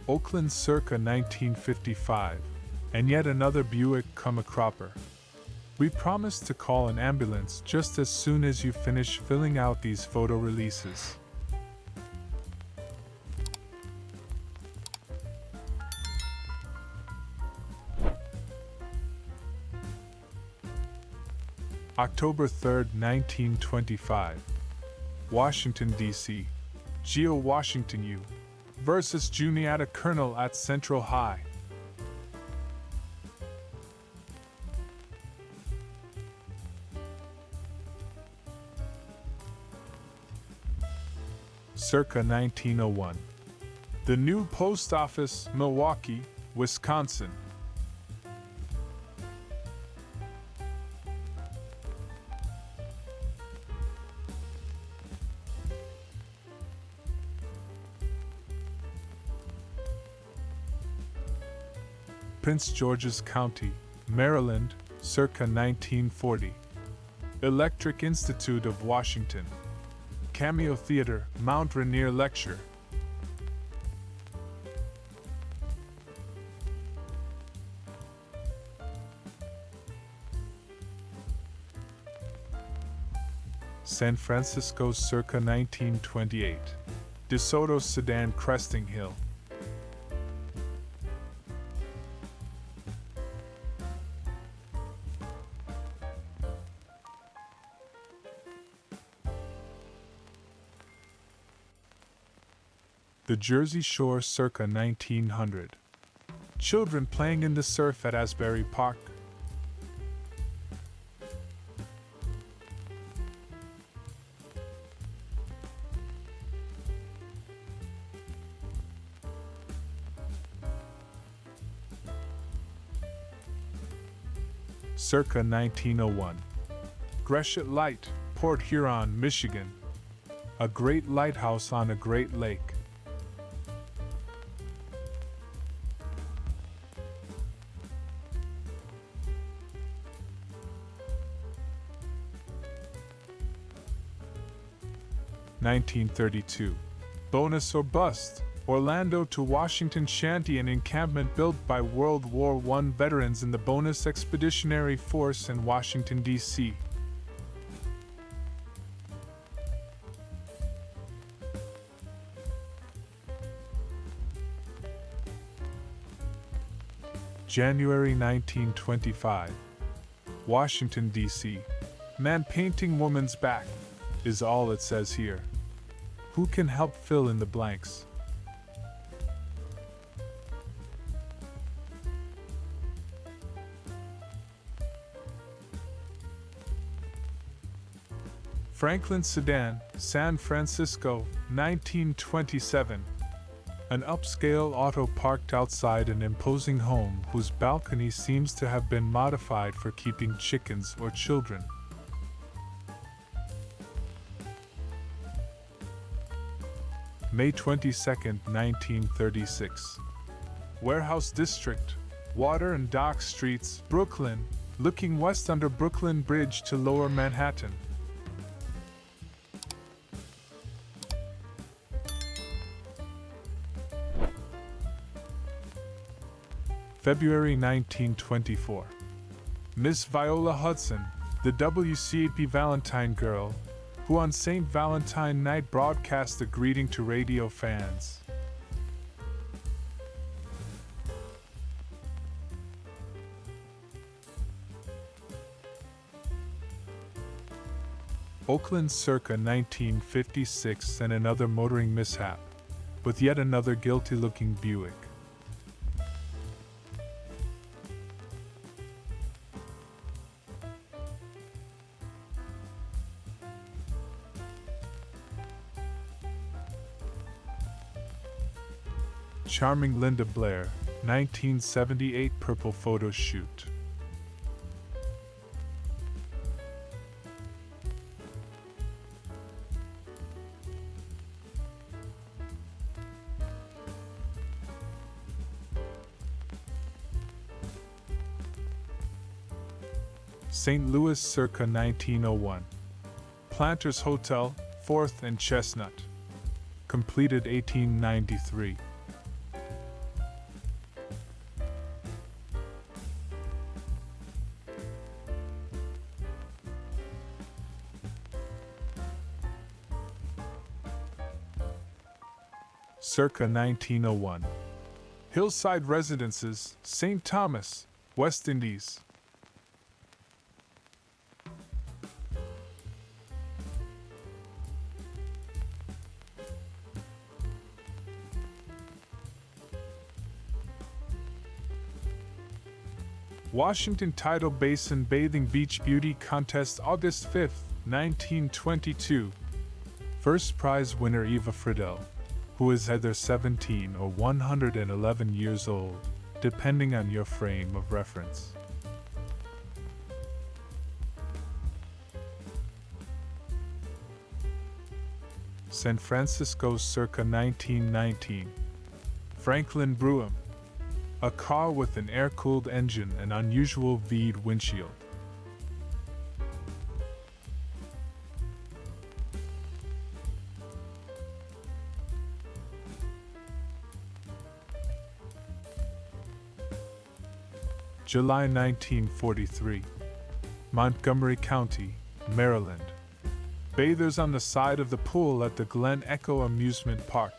Oakland circa 1955, and yet another Buick come-a-cropper. We promise to call an ambulance just as soon as you finish filling out these photo releases. October 3, 1925. Washington, D.C. Geo Washington U. versus Juniata Colonel at Central High. Circa 1901. The new post office, Milwaukee, Wisconsin. Prince George's County, Maryland, circa 1940. Electric Institute of Washington. Cameo Theater, Mount Rainier Lecture. San Francisco circa 1928. DeSoto Sedan Cresting Hill. The Jersey Shore circa 1900. Children playing in the surf at Asbury Park. Circa 1901. Gresham Light, Port Huron, Michigan. A great lighthouse on a great lake. (1932). Bonus or Bust, Orlando to Washington shanty, an encampment built by World War I veterans in the Bonus Expeditionary Force in Washington, D.C. January 1925. Washington, D.C. Man painting woman's back is all it says here. Who can help fill in the blanks? Franklin Sedan, San Francisco, 1927. An upscale auto parked outside an imposing home whose balcony seems to have been modified for keeping chickens or children. May 22, 1936. Warehouse District, Water and Dock Streets, Brooklyn, looking west under Brooklyn Bridge to Lower Manhattan. February 1924. Miss Viola Hudson, the WCAP Valentine girl, who on St. Valentine night broadcast a greeting to radio fans. Oakland circa 1956 and another motoring mishap, with yet another guilty-looking Buick. Charming Linda Blair, 1978 purple photo shoot. St. Louis circa 1901. Planters Hotel, 4th and Chestnut. Completed 1893. Circa 1901. Hillside Residences, St. Thomas, West Indies. Washington Tidal Basin Bathing Beach Beauty Contest, August 5, 1922. First prize winner Eva Friedel, who is either 17 or 111 years old, depending on your frame of reference. San Francisco circa 1919. Franklin Bruham. A car with an air-cooled engine and unusual V-ed windshield. July 1943. Montgomery County, Maryland. Bathers on the side of the pool at the Glen Echo Amusement Park.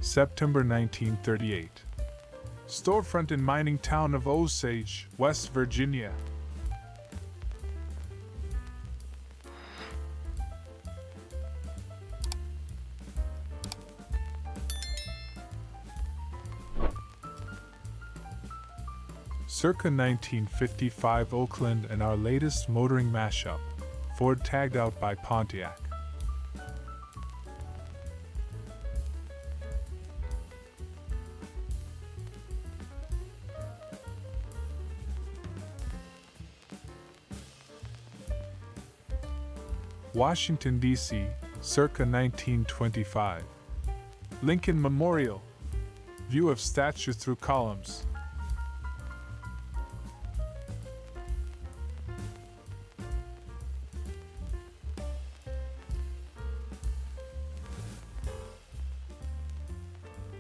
September 1938. Storefront in mining town of Osage, West Virginia. Circa 1955 Oakland and our latest motoring mashup, Ford tagged out by Pontiac. Washington, D.C., circa 1925. Lincoln Memorial. View of statue through columns.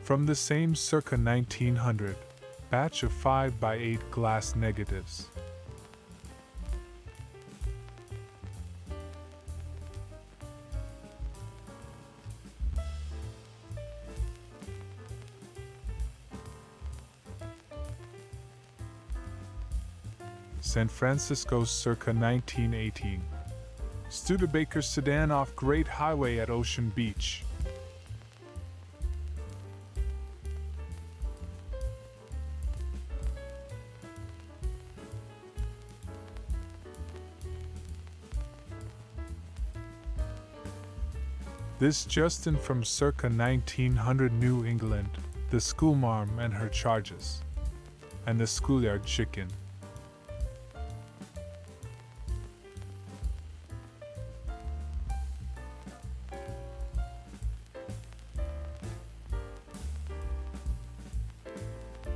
From the same circa 1900 batch of 5x8 glass negatives. San Francisco circa 1918. Studebaker sedan off Great Highway at Ocean Beach. This Justin from circa 1900 New England, the schoolmarm and her charges, and the schoolyard chicken.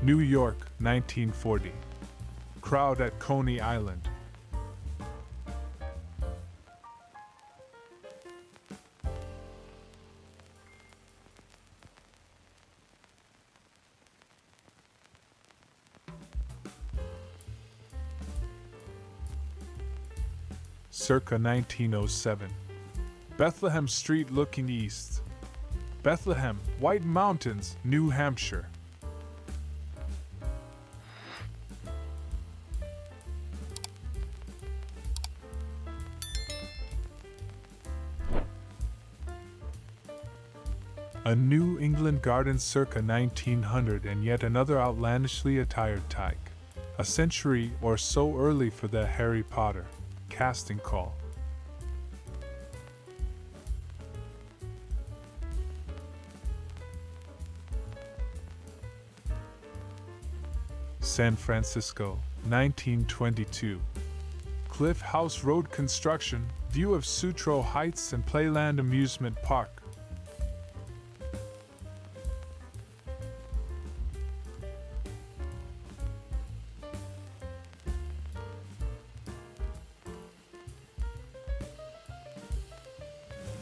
New York, 1940. Crowd at Coney Island. Circa 1907. Bethlehem Street looking east. Bethlehem, White Mountains, New Hampshire. A New England garden circa 1900 and yet another outlandishly attired tyke. A century or so early for the Harry Potter casting call. San Francisco, 1922. Cliff House Road construction, view of Sutro Heights and Playland Amusement Park.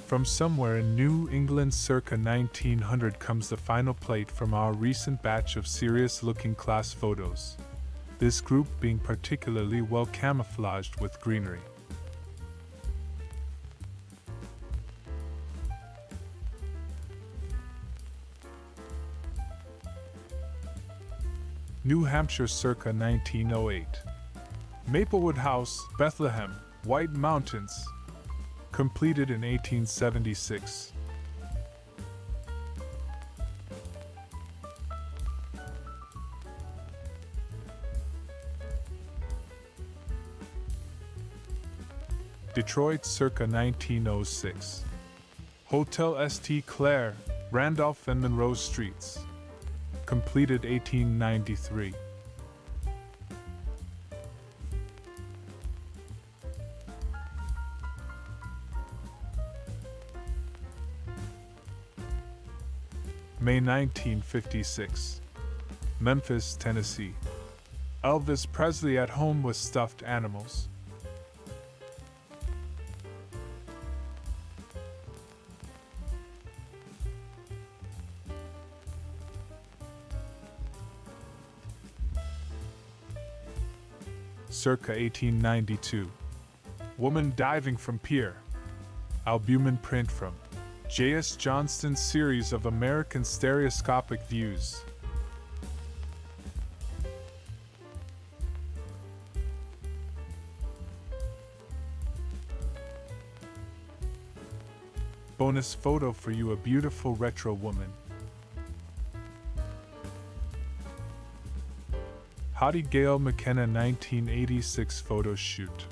From somewhere in New England circa 1900 comes the final plate from our recent batch of serious-looking class photos, this group being particularly well camouflaged with greenery. New Hampshire circa 1908. Maplewood House, Bethlehem, White Mountains. Completed in 1876. Detroit circa 1906. Hotel St. Clair, Randolph and Monroe Streets. Completed 1893. May 1956. Memphis, Tennessee. Elvis Presley at home with stuffed animals. Circa 1892. Woman diving from pier. Albumin print from J.S. Johnston's series of American stereoscopic views. Bonus photo for you, a beautiful retro woman. Hottie Gail McKenna 1986 photo shoot.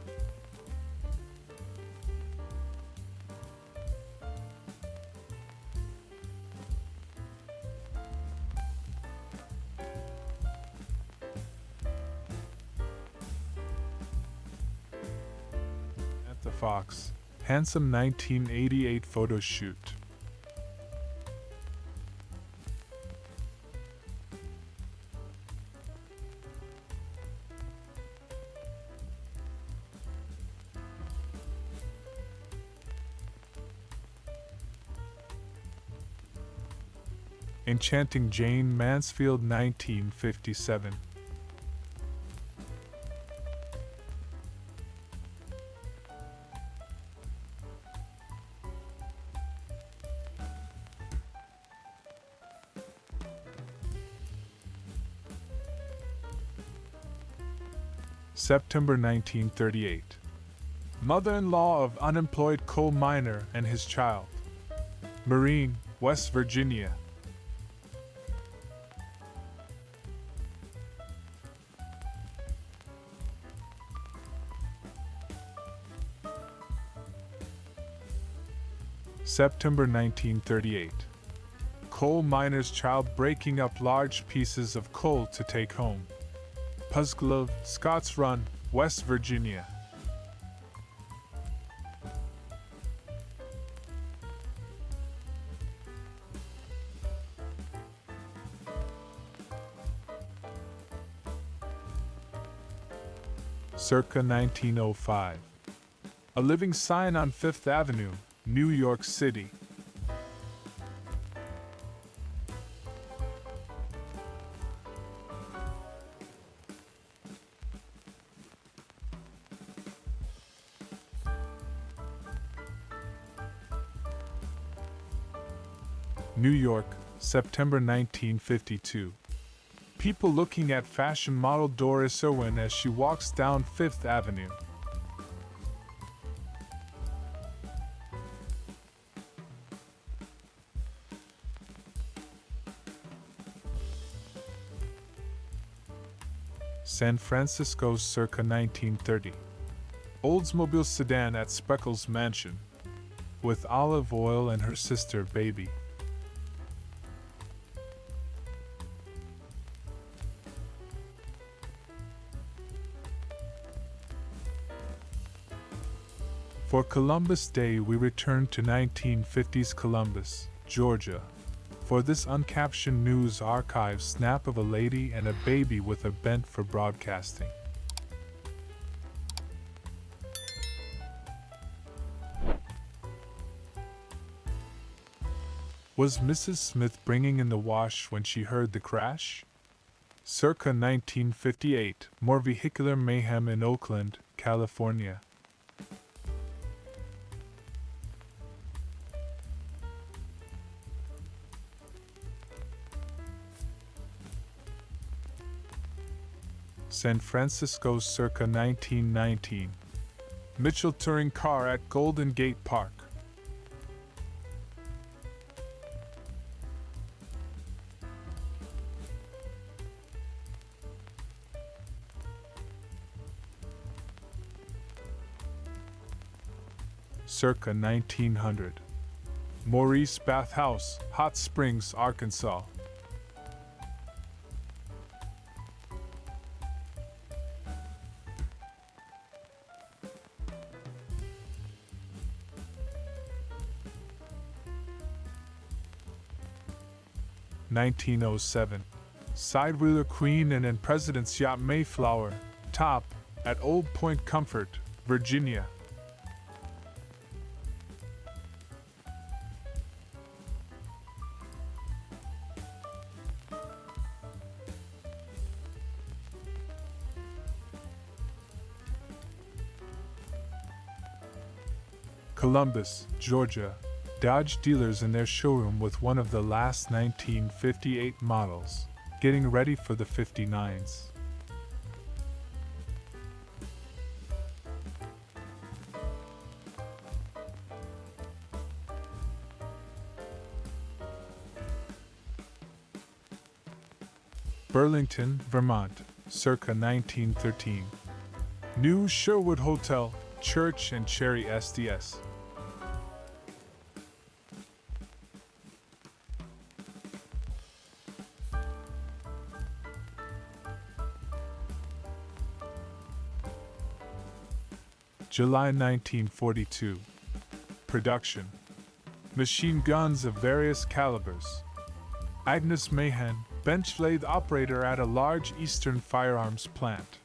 The Fox, handsome 1988 photo shoot. Enchanting Jane Mansfield 1957. September 1938. Mother-in-law of unemployed coal miner and his child. Marine, West Virginia. September 1938. Coal miner's child breaking up large pieces of coal to take home. Pusglove, Scotts Run, West Virginia. Circa 1905. A living sign on Fifth Avenue, New York City. New York, September 1952. People looking at fashion model Doris Irwin as she walks down Fifth Avenue. San Francisco circa 1930. Oldsmobile sedan at Speckles Mansion, with Olive Oyl and her sister Baby. For Columbus Day, we return to 1950s Columbus, Georgia, for this uncaptioned news archive snap of a lady and a baby with a bent for broadcasting. Was Mrs. Smith bringing in the wash when she heard the crash? Circa 1958, more vehicular mayhem in Oakland, California. San Francisco circa 1919. Mitchell touring car at Golden Gate Park. Circa 1900. Maurice Bath House, Hot Springs, Arkansas. (1907) Sidewheeler Queen and in President's Yacht Mayflower, top, at Old Point Comfort, Virginia. Columbus, Georgia. Dodge dealers in their showroom with one of the last 1958 models, getting ready for the 59s. Burlington, Vermont, circa 1913. New Sherwood Hotel, Church and Cherry SDS. July 1942. Production. Machine guns of various calibers. Agnes Mahan, bench lathe operator at a large Eastern firearms plant.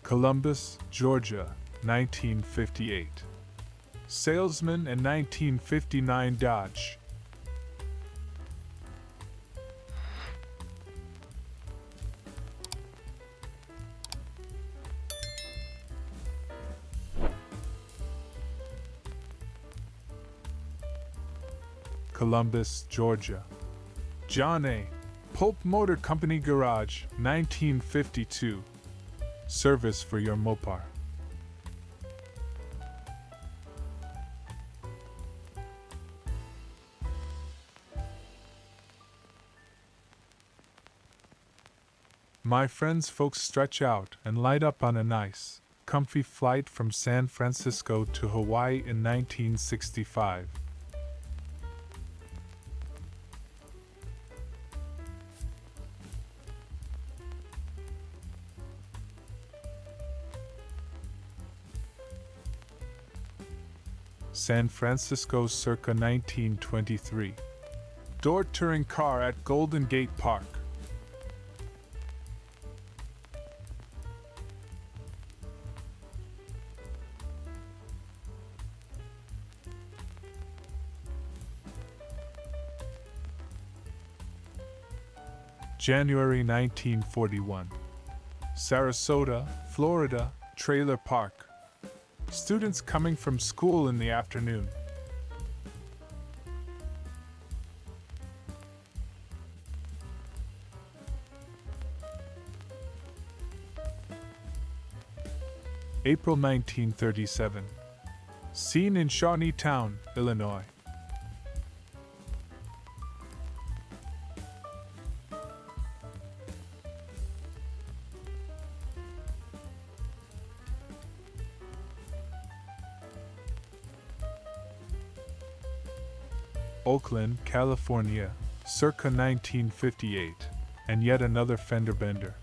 Columbus, Georgia, 1958. Salesman in 1959 Dodge. Columbus, Georgia. John A. Pope Motor Company Garage, 1952. Service for your Mopar. My friends, folks stretch out and light up on a nice, comfy flight from San Francisco to Hawaii in 1965. San Francisco circa 1923. Door touring car at Golden Gate Park. January 1941. Sarasota, Florida, trailer park. Students coming from school in the afternoon. April 1937. Scene in Shawneetown, Illinois. Oakland, California, circa 1958, and yet another fender bender.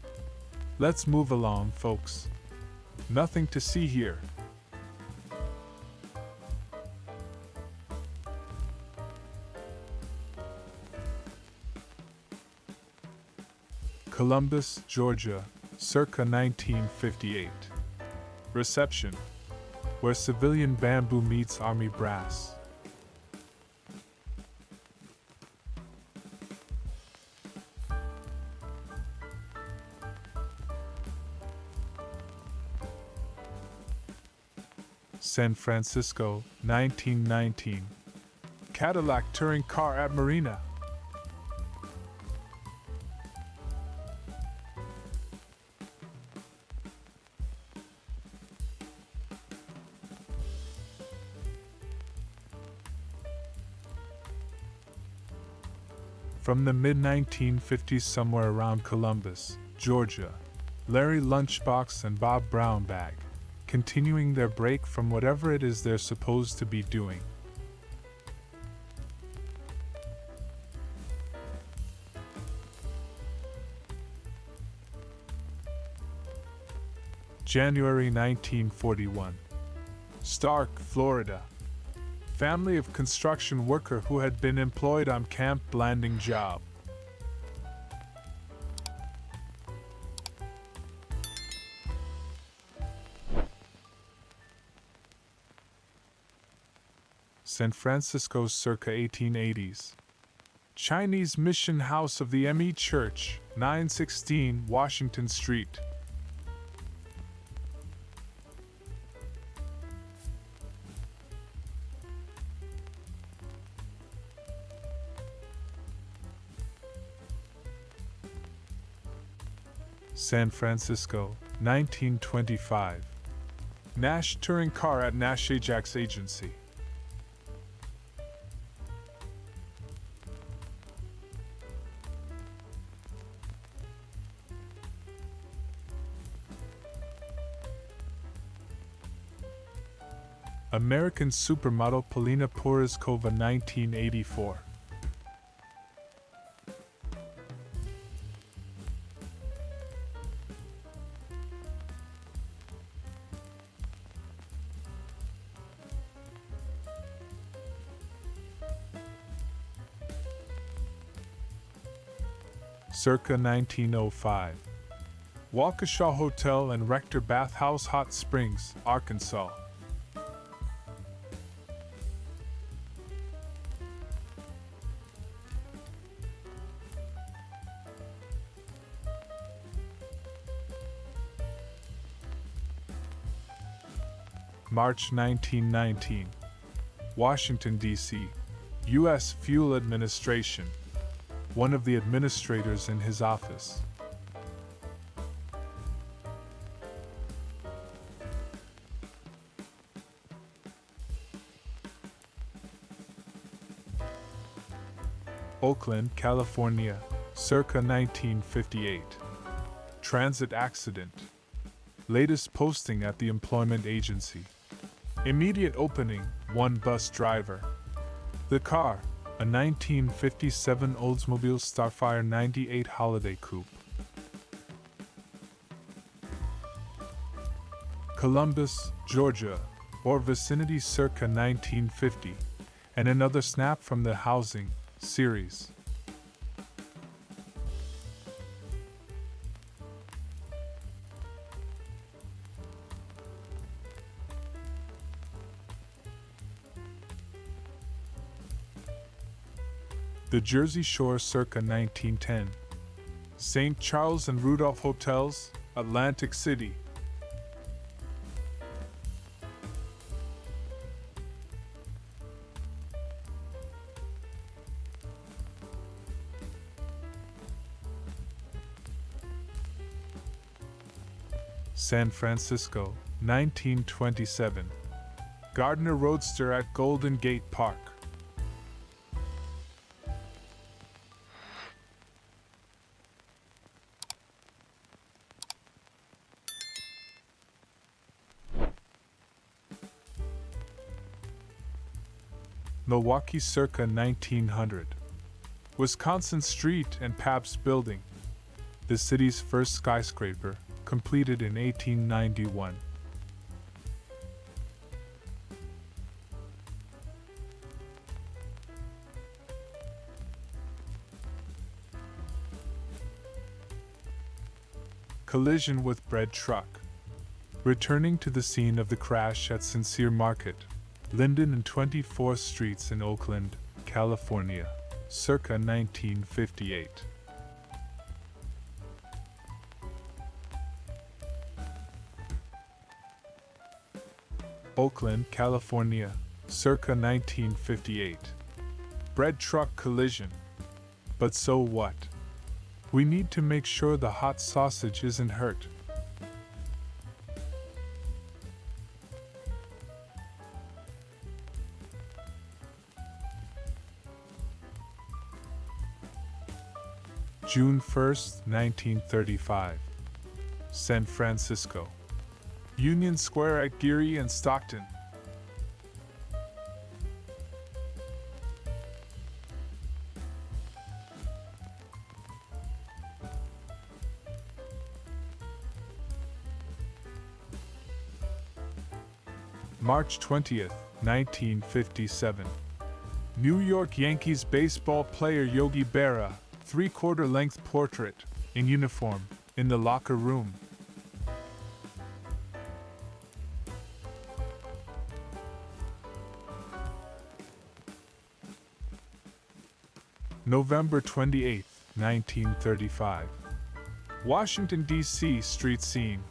Let's move along, folks. Nothing to see here. Columbus, Georgia, circa 1958. Reception, where civilian bamboo meets army brass. San Francisco, 1919. Cadillac touring car at Marina. From the mid-1950s somewhere around Columbus, Georgia, Larry Lunchbox and Bob Brownbag, continuing their break from whatever it is they're supposed to be doing. January 1941. Stark, Florida. Family of construction worker who had been employed on camp landing job. San Francisco circa 1880s. Chinese Mission House of the M.E. Church, 916 Washington Street. San Francisco, 1925. Nash touring car at Nash Ajax Agency. American supermodel Polina Poroskova, 1984. Circa 1905. Waukesha Hotel and Rector Bathhouse, Hot Springs, Arkansas. March 1919. Washington, D.C. U.S. Fuel Administration. One of the administrators in his office. Oakland, California, circa 1958. Transit accident. Latest posting at the employment agency. Immediate opening, one bus driver. The car, a 1957 Oldsmobile Starfire 98 Holiday Coupe. Columbus, Georgia, or vicinity circa 1950, and another snap from the housing series. The Jersey Shore circa 1910. St. Charles and Rudolph Hotels, Atlantic City. San Francisco, 1927. Gardner Roadster at Golden Gate Park. Milwaukee circa 1900. Wisconsin Street and Pabst Building, the city's first skyscraper, completed in 1891. Collision with bread truck. Returning to the scene of the crash at Sincere Market, Linden and 24th Streets in Oakland, California, circa 1958. Oakland, California, circa 1958. Bread truck collision. But so what? We need to make sure the hot sausage isn't hurt. June 1st, 1935. San Francisco. Union Square at Geary and Stockton. March 20th, 1957. New York Yankees baseball player Yogi Berra, three-quarter length portrait, in uniform, in the locker room. November 28, 1935. Washington, D.C. street scene.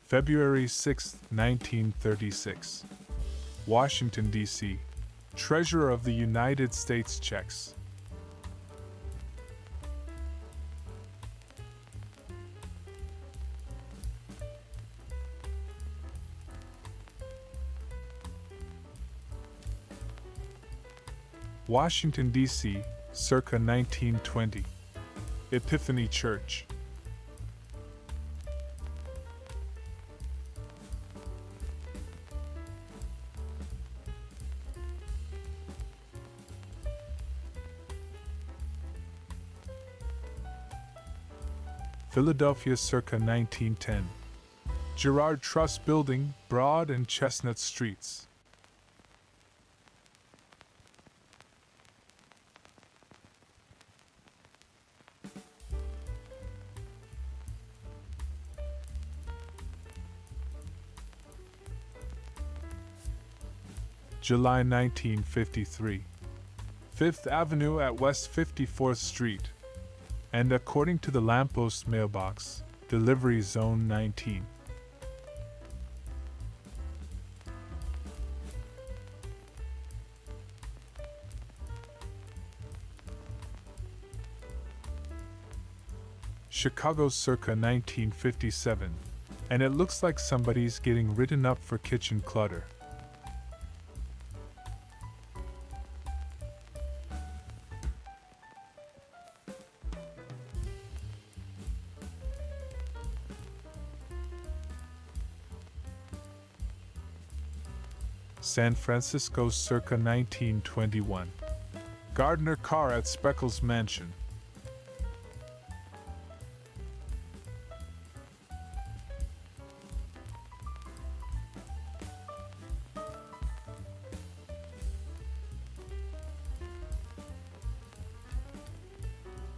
February 6, 1936. Washington, D.C. Treasurer of the United States checks. Washington, D.C., circa 1920. Epiphany Church. Philadelphia, circa 1910. Girard Trust Building, Broad and Chestnut Streets. July 1953. Fifth Avenue at West 54th Street. And according to the lamppost mailbox, Delivery Zone 19. Chicago, circa 1957. And it looks like somebody's getting written up for kitchen clutter. San Francisco, circa 1921. Gardner car at Speckles Mansion.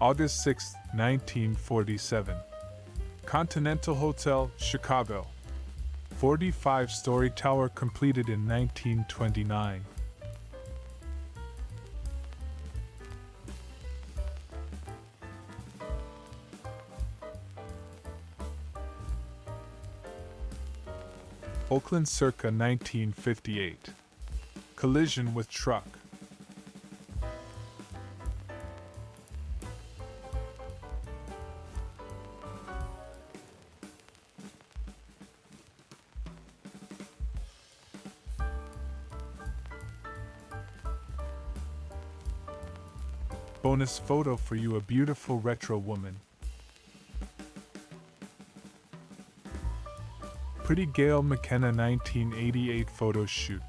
August 6, 1947. Continental Hotel, Chicago. 45-story tower completed in 1929. Oakland circa 1958. Collision with truck. Bonus photo for you, a beautiful retro woman. Pretty Gail McKenna 1988 photo shoot.